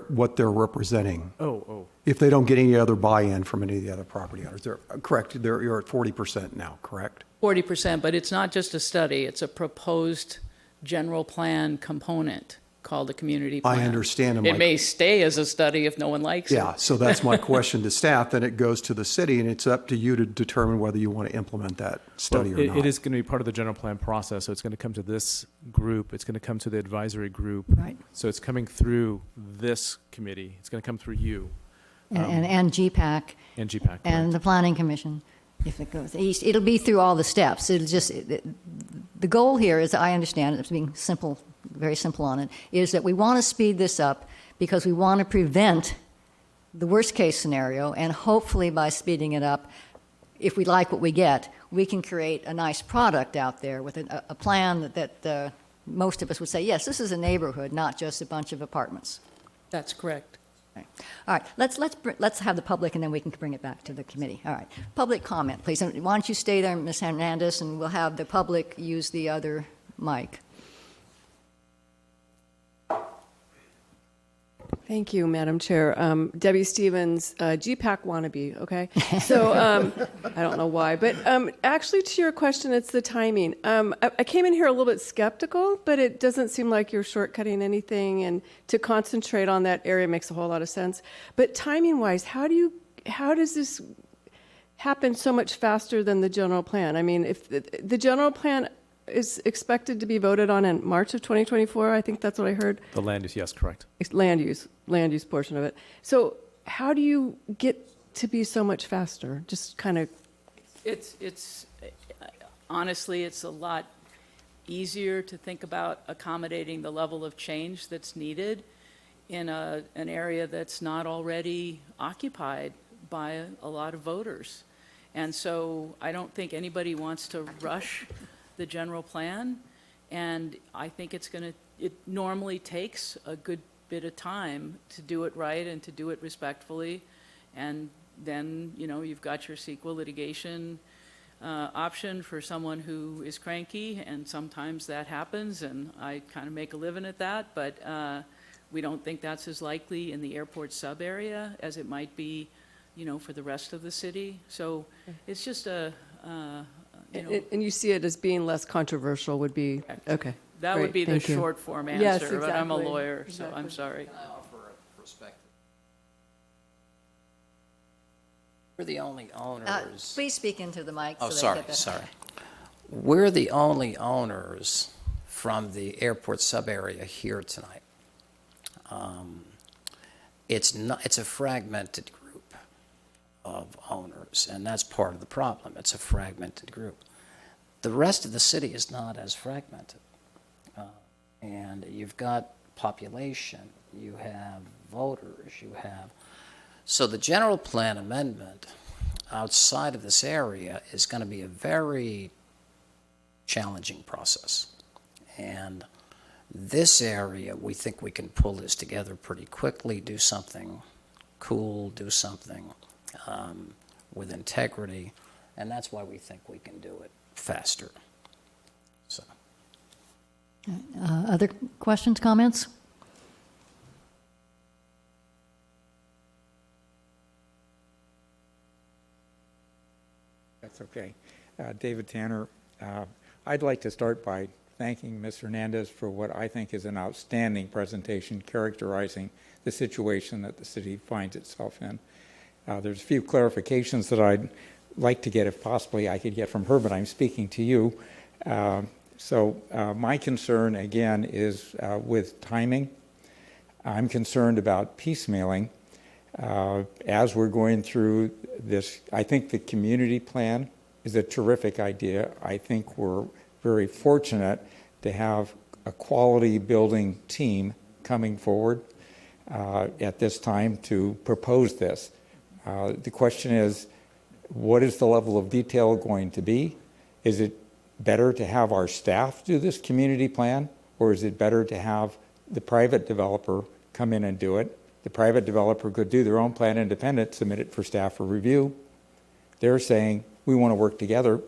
What they're representing. Oh. If they don't get any other buy-in from any of the other property owners. Correct, you're at 40% now, correct? 40%, but it's not just a study, it's a proposed general plan component called a community plan. I understand. It may stay as a study if no one likes it. Yeah, so that's my question to staff. Then it goes to the city, and it's up to you to determine whether you want to implement that study or not. It is going to be part of the general plan process, so it's going to come to this group, it's going to come to the advisory group. Right. So it's coming through this committee, it's going to come through you. And GPAC And GPAC. and correct. the Planning Commission. if it goes east. It'll be through all the steps. It'll just, the goal here, as I understand it, being simple, very simple on it, is that we want to speed this up because we want to prevent the worst-case scenario, and hopefully by speeding it up, if we like what we get, we can create a nice product out there with a plan that most of us would say, yes, this is a neighborhood, not just a bunch of apartments. That's correct. All right, let's have the public, and then we can bring it back to the committee. All right, public comment, please. And why don't you stay there, Ms. Hernandez, and we'll have the public use the other mic. Thank you, Madam Chair. Debbie Stevens, GPAC wannabe, okay? So I don't know why, but actually to your question, it's the timing. I came in here a little bit skeptical, but it doesn't seem like you're shortcutting anything, and to concentrate on that area makes a whole lot of sense. But timing-wise, how does this happen so much faster than the general plan? I mean, if the general plan is expected to be voted on in March of 2024. I think that's what I heard. The land use, yes, correct. It's land use portion of it. So how do you get to be so much faster? Just kind of. It's honestly, it's a lot easier to think about accommodating the level of change that's needed in an area that's not already occupied by a lot of voters. And so I don't think anybody wants to rush the general plan, and I think it normally takes a good bit of time to do it right and to do it respectfully, and then, you've got your CEQA litigation option for someone who is cranky, and sometimes that happens, and I kind of make a living at that, but we don't think that's as likely in the airport sub-area as it might be, for the rest of the city. So it's just And you see it as being less controversial would be, okay. That great, would be the thank you. short form answer, Yes, but I'm a exactly, lawyer, so exactly. I'm sorry. Can I offer a perspective? We're the only owners. Please speak into the mic. Oh, so they sorry, get that. sorry. We're the only owners from the airport sub-area here tonight. It's a fragmented group of owners, and that's part of the problem. It's a fragmented group. The rest of the city is not as fragmented. And you've got population, you have voters, So the general plan amendment outside of this area is going to be a very challenging process. And this area, we think we can pull this together pretty quickly, do something cool, do something with integrity, and that's why we think we can do it faster. So. Other questions, comments? That's okay. David Tanner. I'd like to start by thanking Ms. Hernandez for what I think is an outstanding presentation characterizing the situation that the city finds itself in. There's a few clarifications that I'd like to get, if possibly I could get from her, but I'm speaking to you. So my concern, again, is with timing. I'm concerned about piecemealing. As we're going through this, I think the community plan is a terrific idea. I think we're very fortunate to have a quality building team coming forward at this time to propose this. The question is, what is the level of detail going to be? Is it better to have our staff do this community plan, or is it better to have the private developer come in and do it? The private developer could do their own plan independent, submit it for staff for review. They're saying, we want to work together.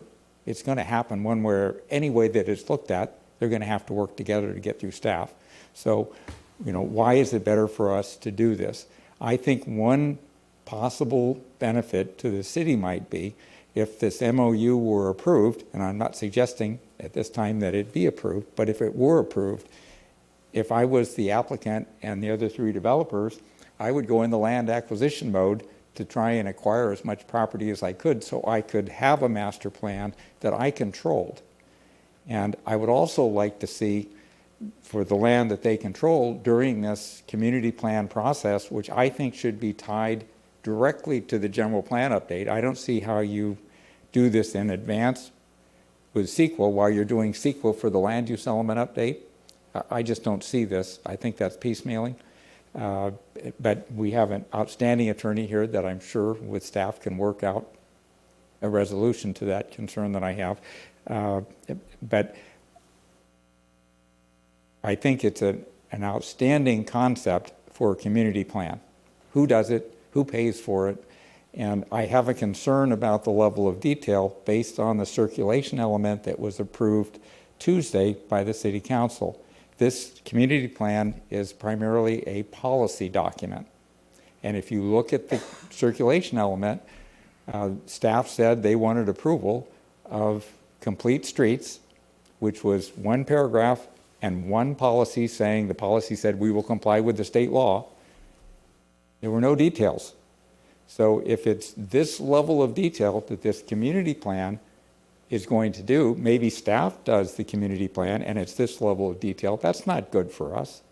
It's going to happen one way, any way that it's looked at, they're going to have to work together to get through staff. So, why is it better for us to do this? I think one possible benefit to the city might be if this MOU were approved, and I'm not suggesting at this time that it be approved, but if it were approved, if I was the applicant and the other three developers, I would go in the land acquisition mode to try and acquire as much property as I could so I could have a master plan that I controlled. And I would also like to see, for the land that they control during this community plan process, which I think should be tied directly to the general plan update. I don't see how you do this in advance with CEQA while you're doing CEQA for the land use element update. I just don't see this. I think that's piecemealing. But we have an outstanding attorney here that I'm sure with staff can work out a resolution to that concern that I have. But I think it's an outstanding concept for a community plan. Who does it? Who pays for it? And I have a concern about the level of detail based on the circulation element that was approved Tuesday by the City Council. This community plan is primarily a policy document. And if you look at the circulation element, staff said they wanted approval of complete streets, which was one paragraph and one policy saying the policy said we will comply with the state law. There were no details. So if it's this level of detail that this community plan is going to do, maybe staff does the community plan and it's this level of detail, that's not good for us.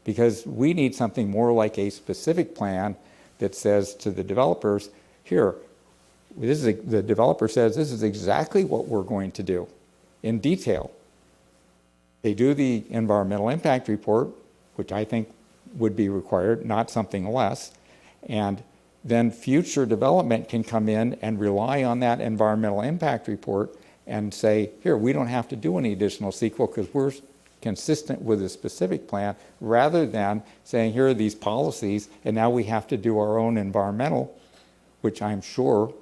Because we need something more like a specific plan that says to the developers, here, the developer says this is exactly what we're going to do in detail. They do the environmental impact report, which I think would be required, not something less, and then future development can come in and rely on that environmental impact report and say, here, we don't have to do any additional CEQA because we're consistent with a specific plan, rather than saying, here are these policies, and now we have to do our own environmental, which I'm sure,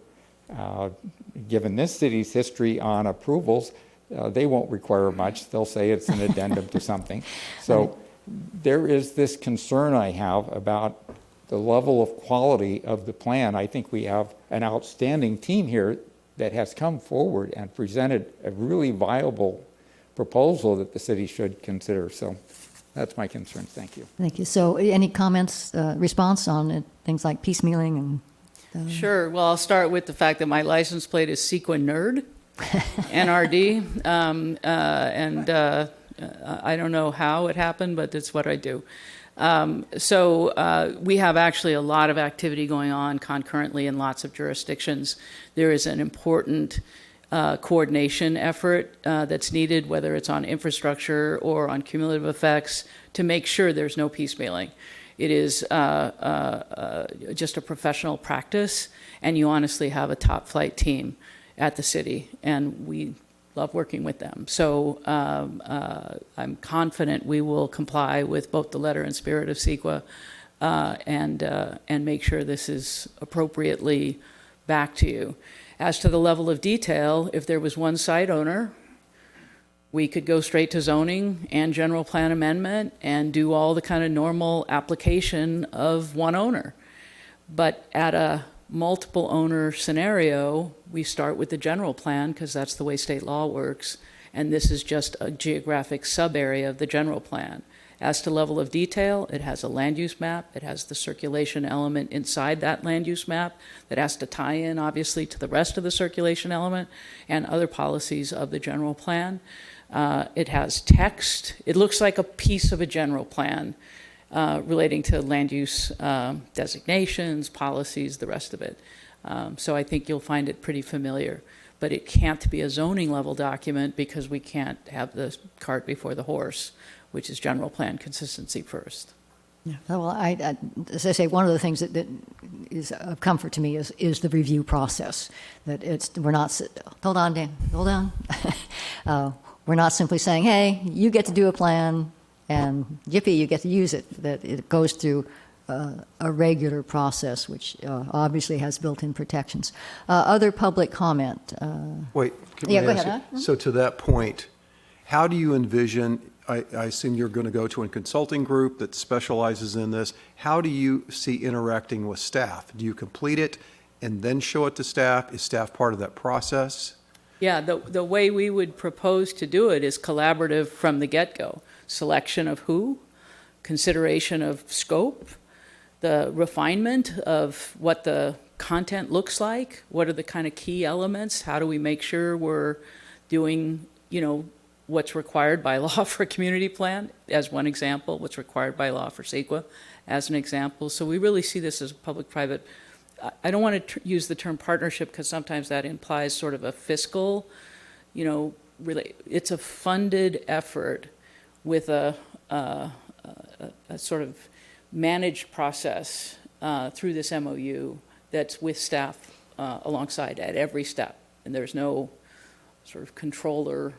given this city's history on approvals, they won't require much. They'll say it's an addendum to something. So there is this concern I have about the level of quality of the plan. I think we have an outstanding team here that has come forward and presented a really viable proposal that the city should consider. So that's my concern. Thank you. Thank you. So any comments, response on it, things like piecemealing and Sure. Well, I'll start with the fact that my license plate is CEQA Nerd, NRD, I don't know how it happened, but that's what I do. So we have actually a lot of activity going on concurrently in lots of jurisdictions. There is an important coordination effort that's needed, whether it's on infrastructure or on cumulative effects, to make sure there's no piecemealing. It is just a professional practice, and you honestly have a top flight team at the city, and we love working with them. So I'm confident we will comply with both the letter and spirit of CEQA and make sure this is appropriately back to you. As to the level of detail, if there was one site owner, we could go straight to zoning and general plan amendment and do all the kind of normal application of one owner. But at a multiple owner scenario, we start with the general plan because that's the way state law works, and this is just a geographic sub-area of the general plan. As to level of detail, it has a land use map, it has the circulation element inside that land use map that has to tie in obviously to the rest of the circulation element and other policies of the general plan. It has text. It looks like a piece of a general plan relating to land use designations, policies, the rest of it. So I think you'll find it pretty familiar. But it can't be a zoning level document because we can't have the cart before the horse, which is general plan consistency first. yeah. Well, as I say, one of the things that is of comfort to me is the review process. That we're not hold on, Dan, hold on. We're not simply saying, hey, you get to do a plan, and yippee, you get to use it. That it goes through a regular process, which obviously has built-in protections. Other public comment? Wait, can Yeah, I go ask ahead, you- So to that point, how do you envision, I assume you're going to go to a consulting group that specializes in this. How do you see interacting with staff? Do you complete it and then show it to staff? Is staff part of that process? Yeah, the way we would propose to do it is collaborative from the get-go. Selection of who, consideration of scope, the refinement of what the content looks like, what are the kind of key elements, how do we make sure we're doing, what's required by law for a community plan, as one example, what's required by law for CEQA, as an example. So we really see this as a public-private I don't want to use the term partnership because sometimes that implies sort of a fiscal, really, it's a funded effort with a sort of managed process through this MOU that's with staff alongside at every step. And there's no sort of controller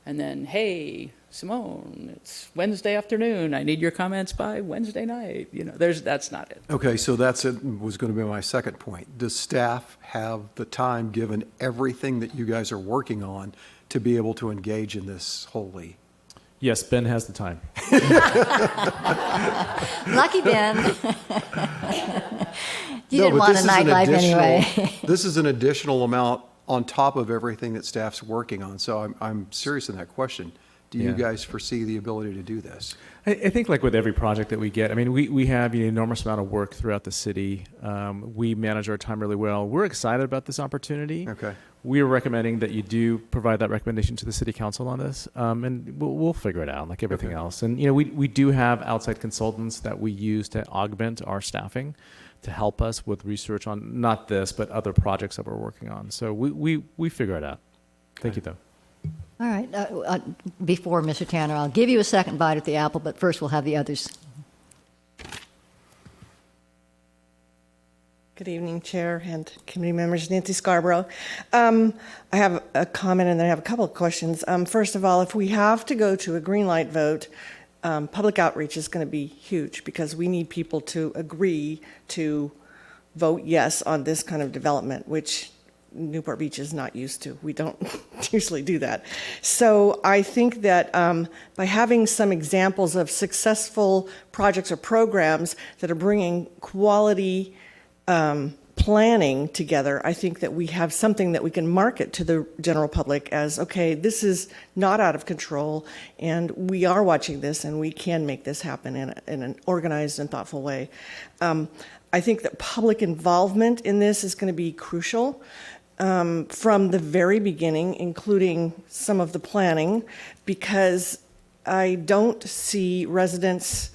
and then, hey, Simone, it's Wednesday afternoon. I need your comments by Wednesday night. That's not it. Okay, so that's it, was going to be my second point. Does staff have the time, given everything that you guys are working on, to be able to engage in this wholly? Yes, Ben has the time. Lucky Ben. You No, didn't but want a this is an nightlife additional- anyway. This is an additional amount on top of everything that staff's working on. So I'm serious in that question. Do you Yeah. guys foresee the ability to do this? I think like with every project that we get, I mean, we have an enormous amount of work throughout the city. We manage our time really well. We're excited about this opportunity. Okay. We are recommending that you do provide that recommendation to the city council on this, and we'll figure it out like everything Okay. else. And, we do have outside consultants that we use to augment our staffing to help us with research on not this, but other projects that we're working on. So we figure it out. Thank you, though. All right. Before Mr. Tanner, I'll give you a second bite at the apple, but first we'll have the others. Good evening, Chair and committee members. Nancy Scarborough. I have a comment and then I have a couple of questions. First of all, if we have to go to a green light vote, public outreach is going to be huge because we need people to agree to vote yes on this kind of development, which Newport Beach is not used to. We don't usually do that. So I think that by having some examples of successful projects or programs that are bringing quality planning together, I think that we have something that we can market to the general public as, okay, this is not out of control, and we are watching this, and we can make this happen in an organized and thoughtful way. I think that public involvement in this is going to be crucial from the very beginning, including some of the planning, because I don't see residents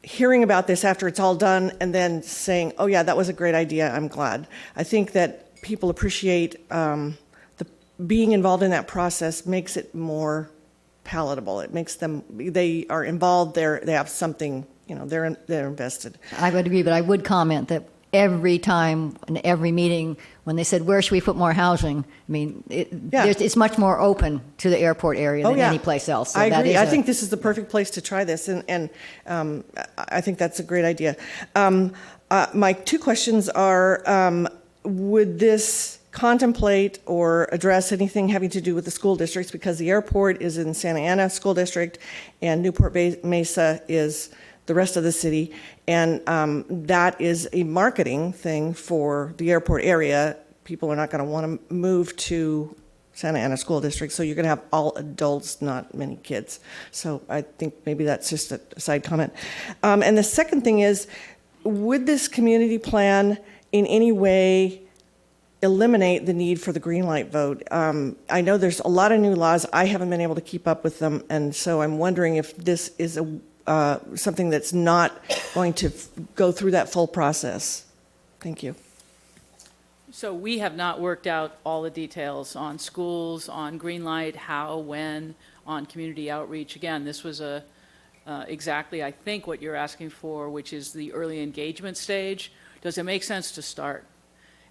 hearing about this after it's all done and then saying, oh yeah, that was a great idea, I'm glad. I think that people appreciate being involved in that process makes it more palatable. It makes them, they are involved, they have something, they're invested. I would agree, but I would comment that every time, in every meeting, when they said, where should we put more housing? I mean, it's much more open to the airport area than any place else. So I that agree. is I think this is the perfect place to try this, and I think that's a great idea. My two questions are, would this contemplate or address anything having to do with the school districts? Because the airport is in Santa Ana School District, and Newport Mesa is the rest of the city, and that is a marketing thing for the airport area. People are not going to want to move to Santa Ana School District, so you're going to have all adults, not many kids. So I think maybe that's just a side comment. And the second thing is, would this community plan in any way eliminate the need for the green light vote? I know there's a lot of new laws. I haven't been able to keep up with them, and so I'm wondering if this is something that's not going to go through that full process. Thank you. So we have not worked out all the details on schools, on green light, how, when, on community outreach. Again, this was exactly, I think, what you're asking for, which is the early engagement stage. Does it make sense to start?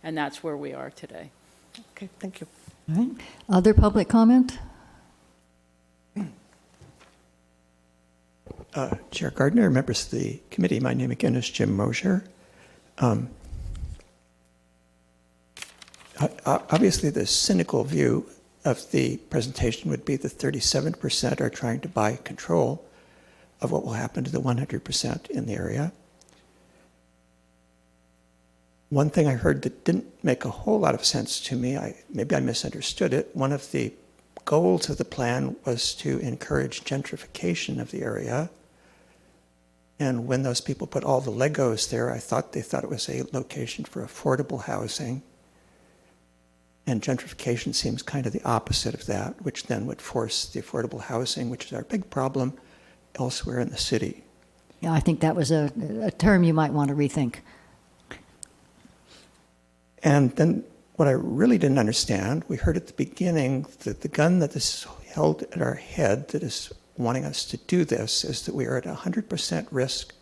And that's where we are today. Okay, thank you. All right. Other public comment? Chair Gardner, members of the committee, my name again is Jim Mosier. Obviously, the cynical view of the presentation would be that 37% are trying to buy control of what will happen to the 100% in the area. One thing I heard that didn't make a whole lot of sense to me, maybe I misunderstood it, one of the goals of the plan was to encourage gentrification of the area. And when those people put all the Legos there, they thought it was a location for affordable housing. And gentrification seems kind of the opposite of that, which then would force the affordable housing, which is our big problem, elsewhere in the city. Yeah, I think that was a term you might want to rethink. And then what I really didn't understand, we heard at the beginning that the gun that is held at our head that is wanting us to do this is that we are at 100% risk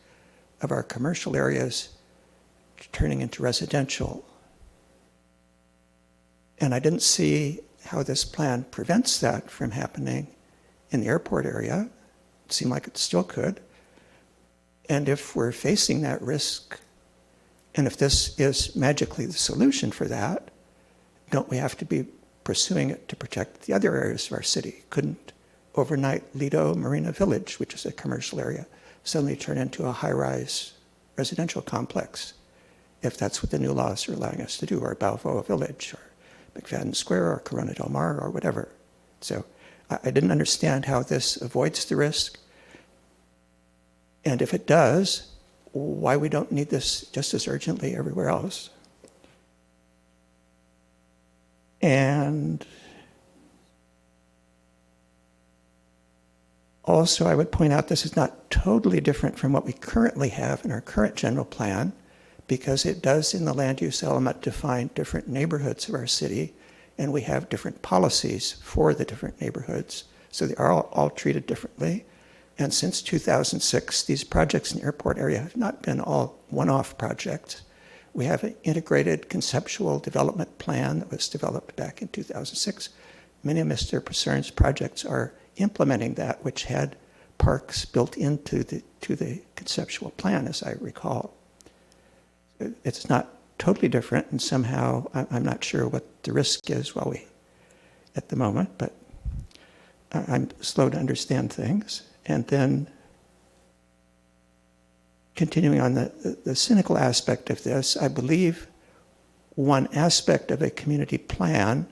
of our commercial areas turning into residential. And I didn't see how this plan prevents that from happening in the airport area. It seemed like it still could. And if we're facing that risk, and if this is magically the solution for that, don't we have to be pursuing it to protect the other areas of our city? Couldn't overnight Lido Marina Village, which is a commercial area, suddenly turn into a high-rise residential complex if that's what the new laws are allowing us to do, or Balboa Village, or McFadden Square, or Corona del Mar, or whatever. So I didn't understand how this avoids the risk. And if it does, why we don't need this just as urgently everywhere else. And also, I would point out this is not totally different from what we currently have in our current general plan, because it does, in the land use element, define different neighborhoods of our city, and we have different policies for the different neighborhoods. So they are all treated differently. And since 2006, these projects in the airport area have not been all one-off projects. We have an integrated conceptual development plan that was developed back in 2006. Many of Mr. Pacern's projects are implementing that, which had parks built into the conceptual plan, as I recall. It's not totally different, and somehow I'm not sure what the risk is at the moment, but I'm slow to understand things. And then continuing on the cynical aspect of this, I believe one aspect of a community plan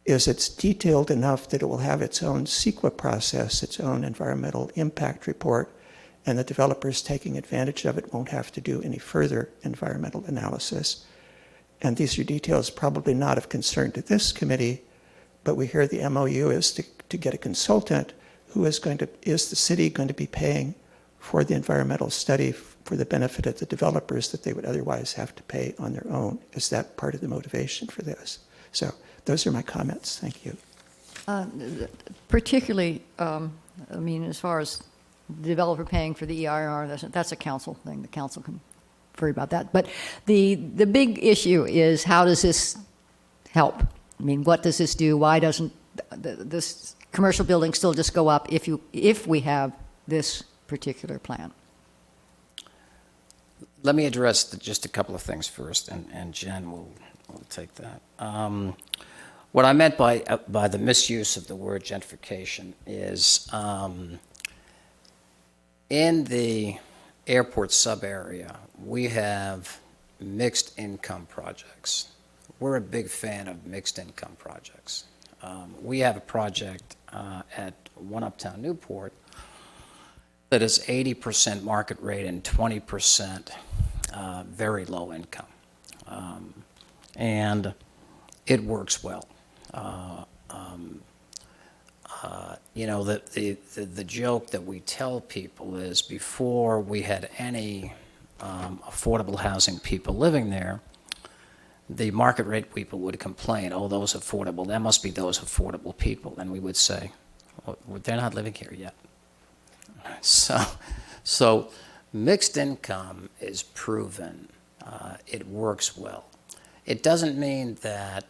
is it's detailed enough that it will have its own CEQA process, its own environmental impact report, and the developers taking advantage of it won't have to do any further environmental analysis. And these are details probably not of concern to this committee, but we hear the MOU is to get a consultant who is the city going to be paying for the environmental study for the benefit of the developers that they would otherwise have to pay on their own? Is that part of the motivation for this? So those are my comments. Thank you. Particularly, I mean, as far as the developer paying for the EIR, that's a council thing. The council can worry about that. But the big issue is, how does this help? I mean, what does this do? Why doesn't this commercial building still just go up if we have this particular plan? Let me address just a couple of things first, and Jen will take that. What I meant by the misuse of the word gentrification is in the airport sub-area, we have mixed income projects. We're a big fan of mixed income projects. We have a project at One Uptown Newport that is 80% market rate and 20% very low income. And it works well. You know, the joke that we tell people is, before we had any affordable housing people living there, the market rate people would complain, oh, those affordable, that must be those affordable people. And we would say, well, they're not living here yet. So mixed income is proven. It works well. It doesn't mean that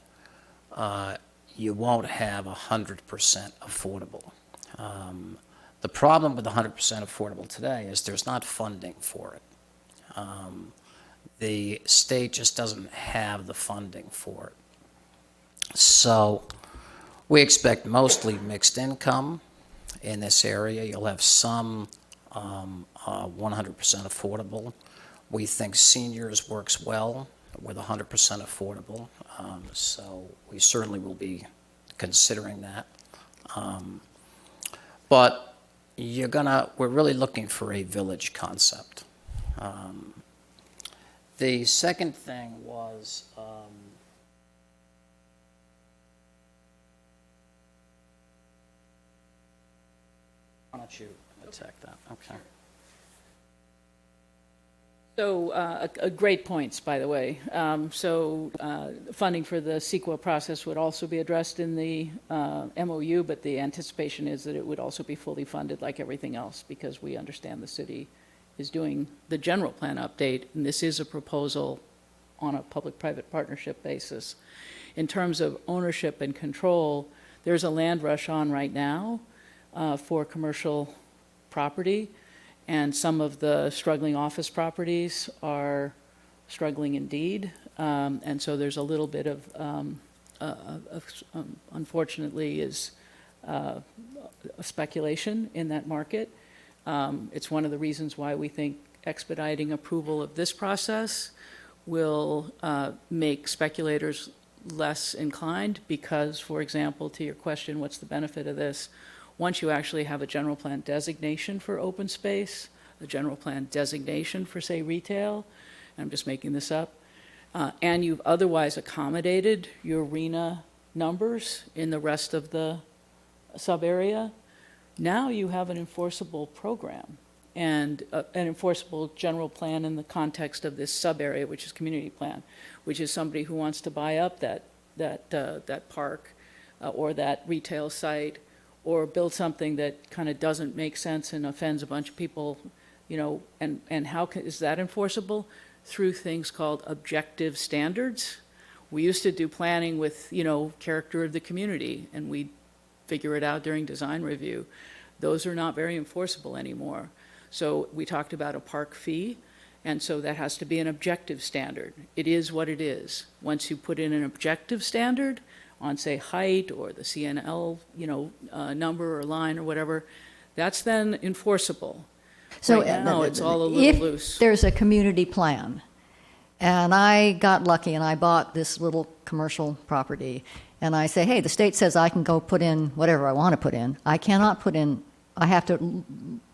you won't have 100% affordable. The problem with 100% affordable today is there's not funding for it. The state just doesn't have the funding for it. So we expect mostly mixed income in this area. You'll have some 100% affordable. We think seniors works well with 100% affordable, so we certainly will be considering that. But we're really looking for a village concept. The second thing was, why don't you attack that? Okay. So, great points, by the way. Funding for the CEQA process would also be addressed in the MOU, but the anticipation is that it would also be fully funded like everything else, because we understand the city is doing the general plan update, and this is a proposal on a public-private partnership basis. In terms of ownership and control, there's a land rush on right now for commercial property. And some of the struggling office properties are struggling indeed. And so there's a little bit of unfortunately, is a speculation in that market. It's one of the reasons why we think expediting approval of this process will make speculators less inclined because, for example, to your question, what's the benefit of this? Once you actually have a general plan designation for open space, a general plan designation for, say, retail, and I'm just making this up, and you've otherwise accommodated your RENA numbers in the rest of the sub-area, now you have an enforceable program and an enforceable general plan in the context of this sub-area, which is community plan, which is somebody who wants to buy up that park or that retail site, or build something that kind of doesn't make sense and offends a bunch of people, you know, and how is that enforceable? Through things called objective standards. We used to do planning with, you know, character of the community, and we'd figure it out during design review. Those are not very enforceable anymore. So we talked about a park fee, and so that has to be an objective standard. It is what it is. Once you put in an objective standard, on, say, height or the CNL, you know, number or line or whatever, that's then enforceable. So right now, it's all a little loose. If there's a community plan, and I got lucky and I bought this little commercial property, and I say, hey, the state says I can go put in whatever I want to put in. I cannot put in, I have to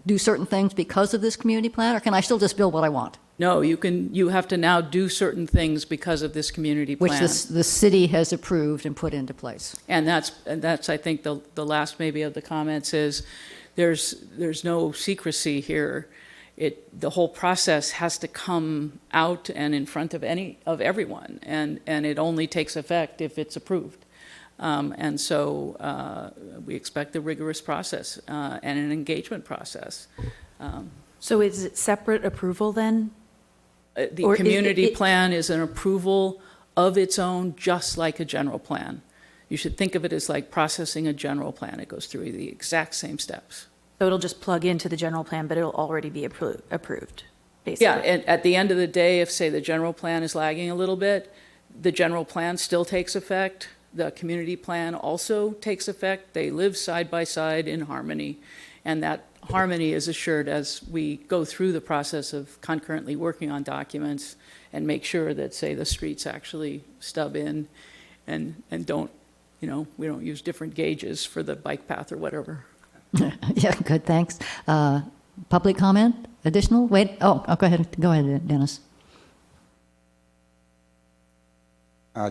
do certain things because of this community plan, or can I still just build what I want? No, you have to now do certain things because of this community plan. Which the city has approved and put into place. And that's I think the last maybe of the comments is there's no secrecy here. The whole process has to come out and in front of everyone, and it only takes effect if it's approved. And so we expect a rigorous process and an engagement process. So is it separate approval then? The Or community plan is an approval of its own, just like a general plan. You should think of it as like processing a general plan. It goes through the exact same steps. So it'll just plug into the general plan, but it'll already be approved, basically. Yeah, and at the end of the day, if, say, the general plan is lagging a little bit, the general plan still takes effect. The community plan also takes effect. They live side by side in harmony, and that harmony is assured as we go through the process of concurrently working on documents and make sure that, say, the streets actually stub in and don't, you know, we don't use different gauges for the bike path or whatever. Yeah, good, thanks. Public comment, additional? Wait, go ahead, Dennis.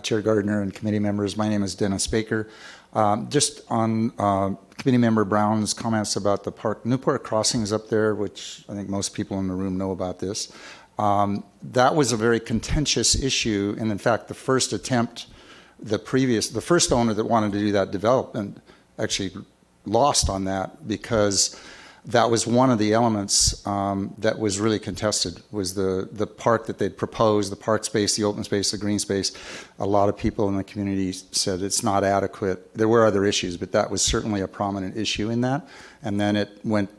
Chair Gardner and committee members, my name is Dennis Baker. Just on Committee Member Brown's comments about the park, Newport Crossing is up there, which I think most people in the room know about this. That was a very contentious issue, and in fact, the first attempt, the first owner that wanted to do that development actually lost on that, because that was one of the elements that was really contested, was the park that they'd proposed, the park space, the open space, the green space. A lot of people in the community said it's not adequate. There were other issues, but that was certainly a prominent issue in that. And then it went,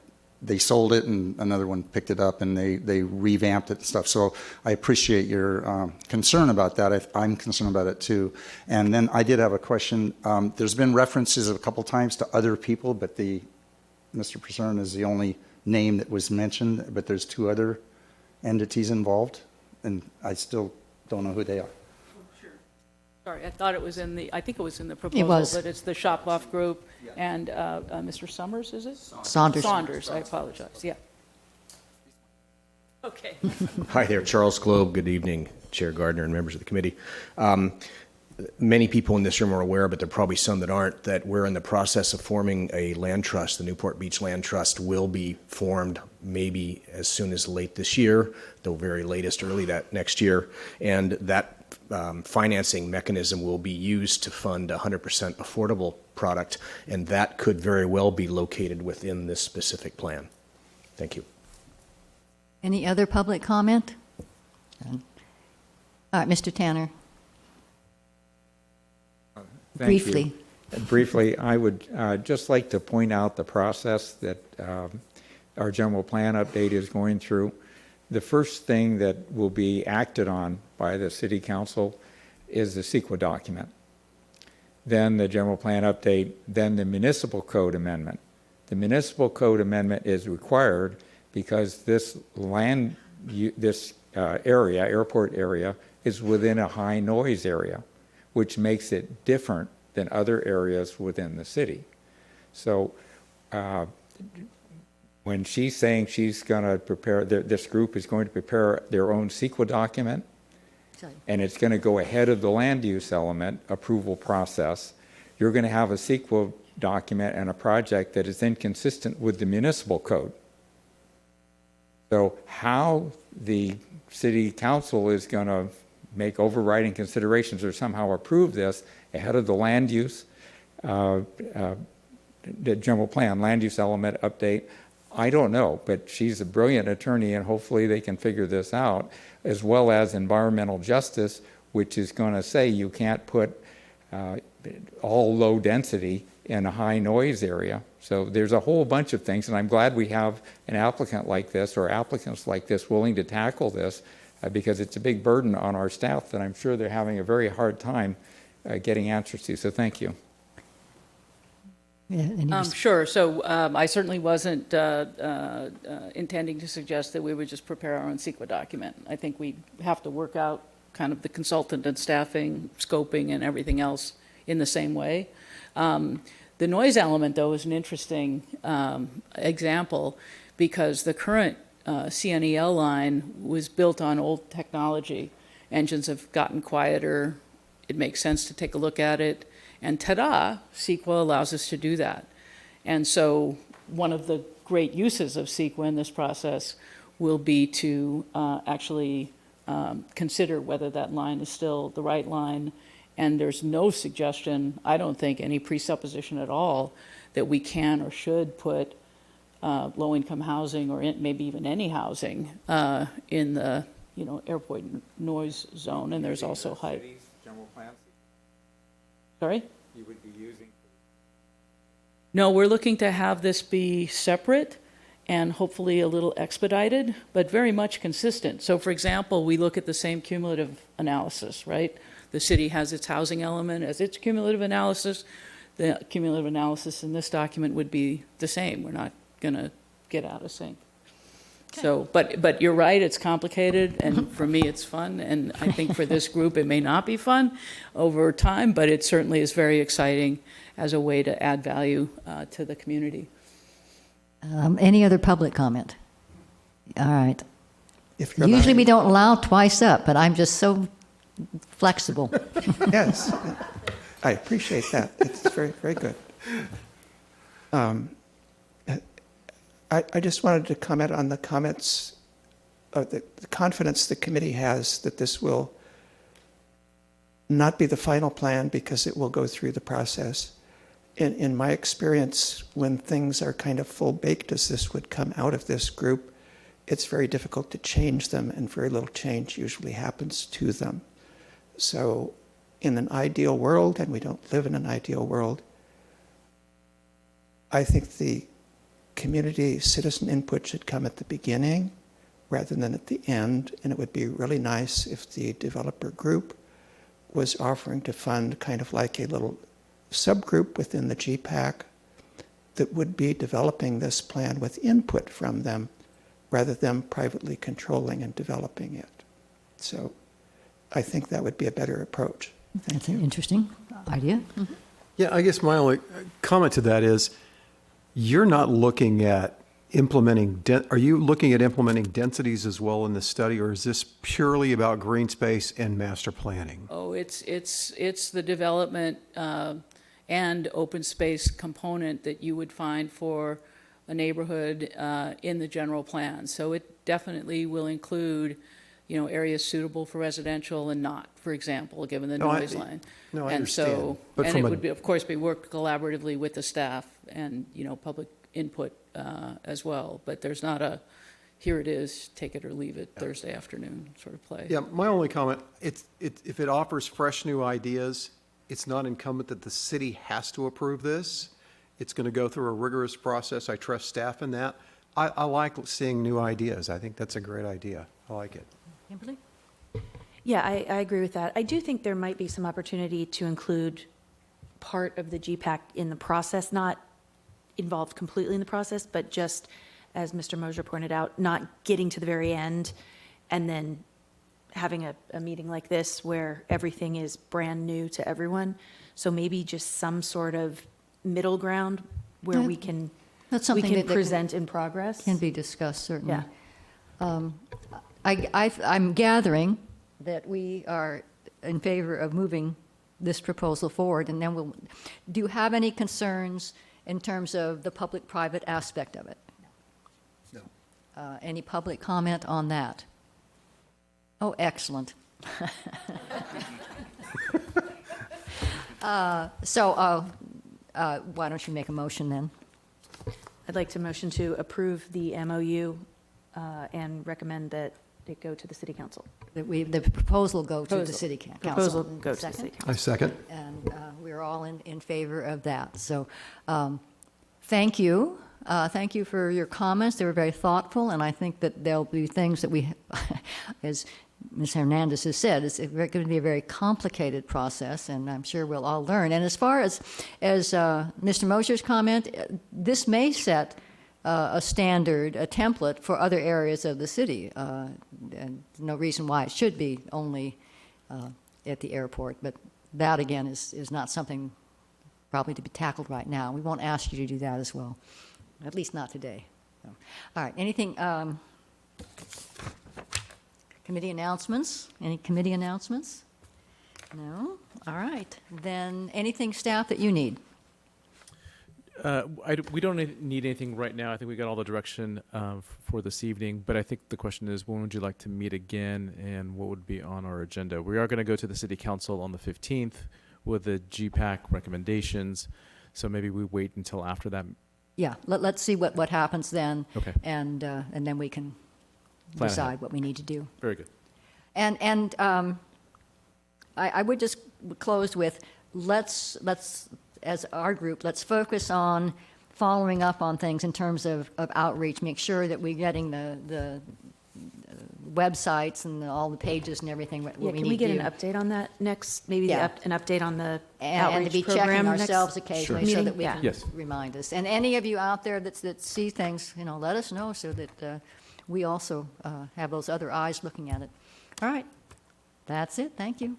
they sold it and another one picked it up and they revamped it and stuff. So I appreciate your concern about that. I'm concerned about it too. And then I did have a question. There's been references a couple times to other people, but Mr. Precern is the only name that was mentioned, but there's two other entities involved, and I still don't know who they are. Sure. Sorry, I think it was in the proposal. It was. But it's the Shop-Off Group and Mr. Summers, is it? Saunders. Saunders, I apologize, yeah. Okay. Hi there, Charles Globe. Good evening, Chair Gardner and members of the committee. many people in this room are aware, but there are probably some that aren't, that we're in the process of forming a land trust. The Newport Beach Land Trust will be formed maybe as soon as late this year, the very latest early that next year. And that financing mechanism will be used to fund 100% affordable product, and that could very well be located within this specific plan. Thank you. Any other public comment? None. All right, Mr. Tanner. Thank Briefly. you. Briefly, I would just like to point out the process that our general plan update is going through. The first thing that will be acted on by the City Council is the CEQA document. Then the general plan update, then the municipal code amendment. The municipal code amendment is required because this area, airport area, is within a high noise area, which makes it different than other areas within the city. So when she's saying she's going to prepare, this group is going to prepare their own CEQA document, and it's going to go ahead of the land use element approval process, you're going to have a CEQA document and a project that is inconsistent with the municipal code. So how the city council is going to make overriding considerations or somehow approve this ahead of the land use, the general plan, land use element update, I don't know, but she's a brilliant attorney and hopefully they can figure this out, as well as environmental justice, which is going to say you can't put all low density in a high noise area. So there's a whole bunch of things, and I'm glad we have an applicant like this or applicants like this willing to tackle this because it's a big burden on our staff that I'm sure they're having a very hard time getting answers to. So thank you. Yeah, Sure. So I certainly wasn't intending to suggest that we would just prepare our own CEQA document. I think we have to work out kind of the consultant and staffing, scoping, and everything else in the same way. The noise element, though, is an interesting example because the current CNEL line was built on old technology. Engines have gotten quieter. It makes sense to take a look at it. And ta-da, CEQA allows us to do that. And so one of the great uses of CEQA in this process will be to actually consider whether that line is still the right line. And there's no suggestion, I don't think, any presupposition at all that we can or should put low-income housing or maybe even any housing in the airport noise zone. And there's also height. Sorry? You would be using? No, we're looking to have this be separate and hopefully a little expedited, but very much consistent. So for example, we look at the same cumulative analysis, right? The city has its housing element as its cumulative analysis. The cumulative analysis in this document would be the same. We're not going to get out of sync. Okay. So, but you're right, it's complicated, and for me it's fun, and I think for this group it may not be fun over time, but it certainly is very exciting as a way to add value to the community. Any other public comment? All right. If you're Usually allowed- we don't allow twice up, but I'm just so flexible. Yes, I appreciate that. It's very, very good. I just wanted to comment on the comments of the confidence the committee has that this will not be the final plan because it will go through the process. In my experience, when things are kind of full-baked as this would come out of this group, it's very difficult to change them, and very little change usually happens to them. So in an ideal world, and we don't live in an ideal world, I think the community citizen input should come at the beginning rather than at the end, and it would be really nice if the developer group was offering to fund kind of like a little subgroup within the GPAC that would be developing this plan with input from them rather than privately controlling and developing it. So I think that would be a better approach. That's an interesting idea. Yeah, I guess my only comment to that is you're not looking at are you looking at implementing densities as well in the study, or is this purely about green space and master planning? Oh, it's the development and open space component that you would find for a neighborhood in the general plan. So it definitely will include, areas suitable for residential and not, for example, given the noise line. No, I And understand. so, But and from it a- would be, of course, be worked collaboratively with the staff and, public input as well. But there's not a, here it is, take it or leave it, Thursday afternoon sort of play. Yeah, my only comment, if it offers fresh new ideas, it's not incumbent that the city has to approve this. It's going to go through a rigorous process. I trust staff in that. I like seeing new ideas. I think that's a great idea. I like it. Kimberly? Yeah, I agree with that. I do think there might be some opportunity to include part of the GPAC in the process, not involved completely in the process, but just, as Mr. Mosier pointed out, not getting to the very end and then having a meeting like this where everything is brand new to everyone. So maybe just some sort of middle ground where Yeah, we can That's something that present in progress. can be discussed, certainly. Yeah. I'm gathering that we are in favor of moving this proposal forward, and then do you have any concerns in terms of the public-private aspect of it? No. Any public comment on that? Oh, excellent. Why don't you make a motion then? I'd like to motion to approve the MOU and recommend that it go to the city council. That the proposal go to the Proposal. city council? Proposal go to the Second? city council. I second. And we're all in favor of that. So thank you. Thank you for your comments. They were very thoughtful, and I think that there'll be things that we, as Ms. Hernandez has said, it's going to be a very complicated process, and I'm sure we'll all learn. And as far as Mr. Mosier's comment, this may set a standard, a template for other areas of the city. And no reason why it should be only at the airport, but that, again, is not something probably to be tackled right now. We won't ask you to do that as well, at least not today. So, all right, anything, committee announcements? Any committee announcements? No? All right, then anything, staff, that you need? We don't need anything right now. I think we got all the direction for this evening, but I think the question is, when would you like to meet again, and what would be on our agenda? We are going to go to the city council on the 15th with the GPAC recommendations, so maybe we wait until after that. Yeah, let's see what happens then. Okay. And then we can Plan decide ahead. what we need to do. Very good. And I would just close with, let's, as our group, let's focus on following up on things in terms of outreach, make sure that we're getting the websites and all the pages and everything, what Yeah, we can need we get to an do. update on that next, maybe Yeah. an update on the And to be outreach program checking next ourselves occasionally so meeting? that we Yeah. can Yes. remind us. And any of you out there that see things, let us know so that we also have those other eyes looking at it. All right, that's it. Thank you.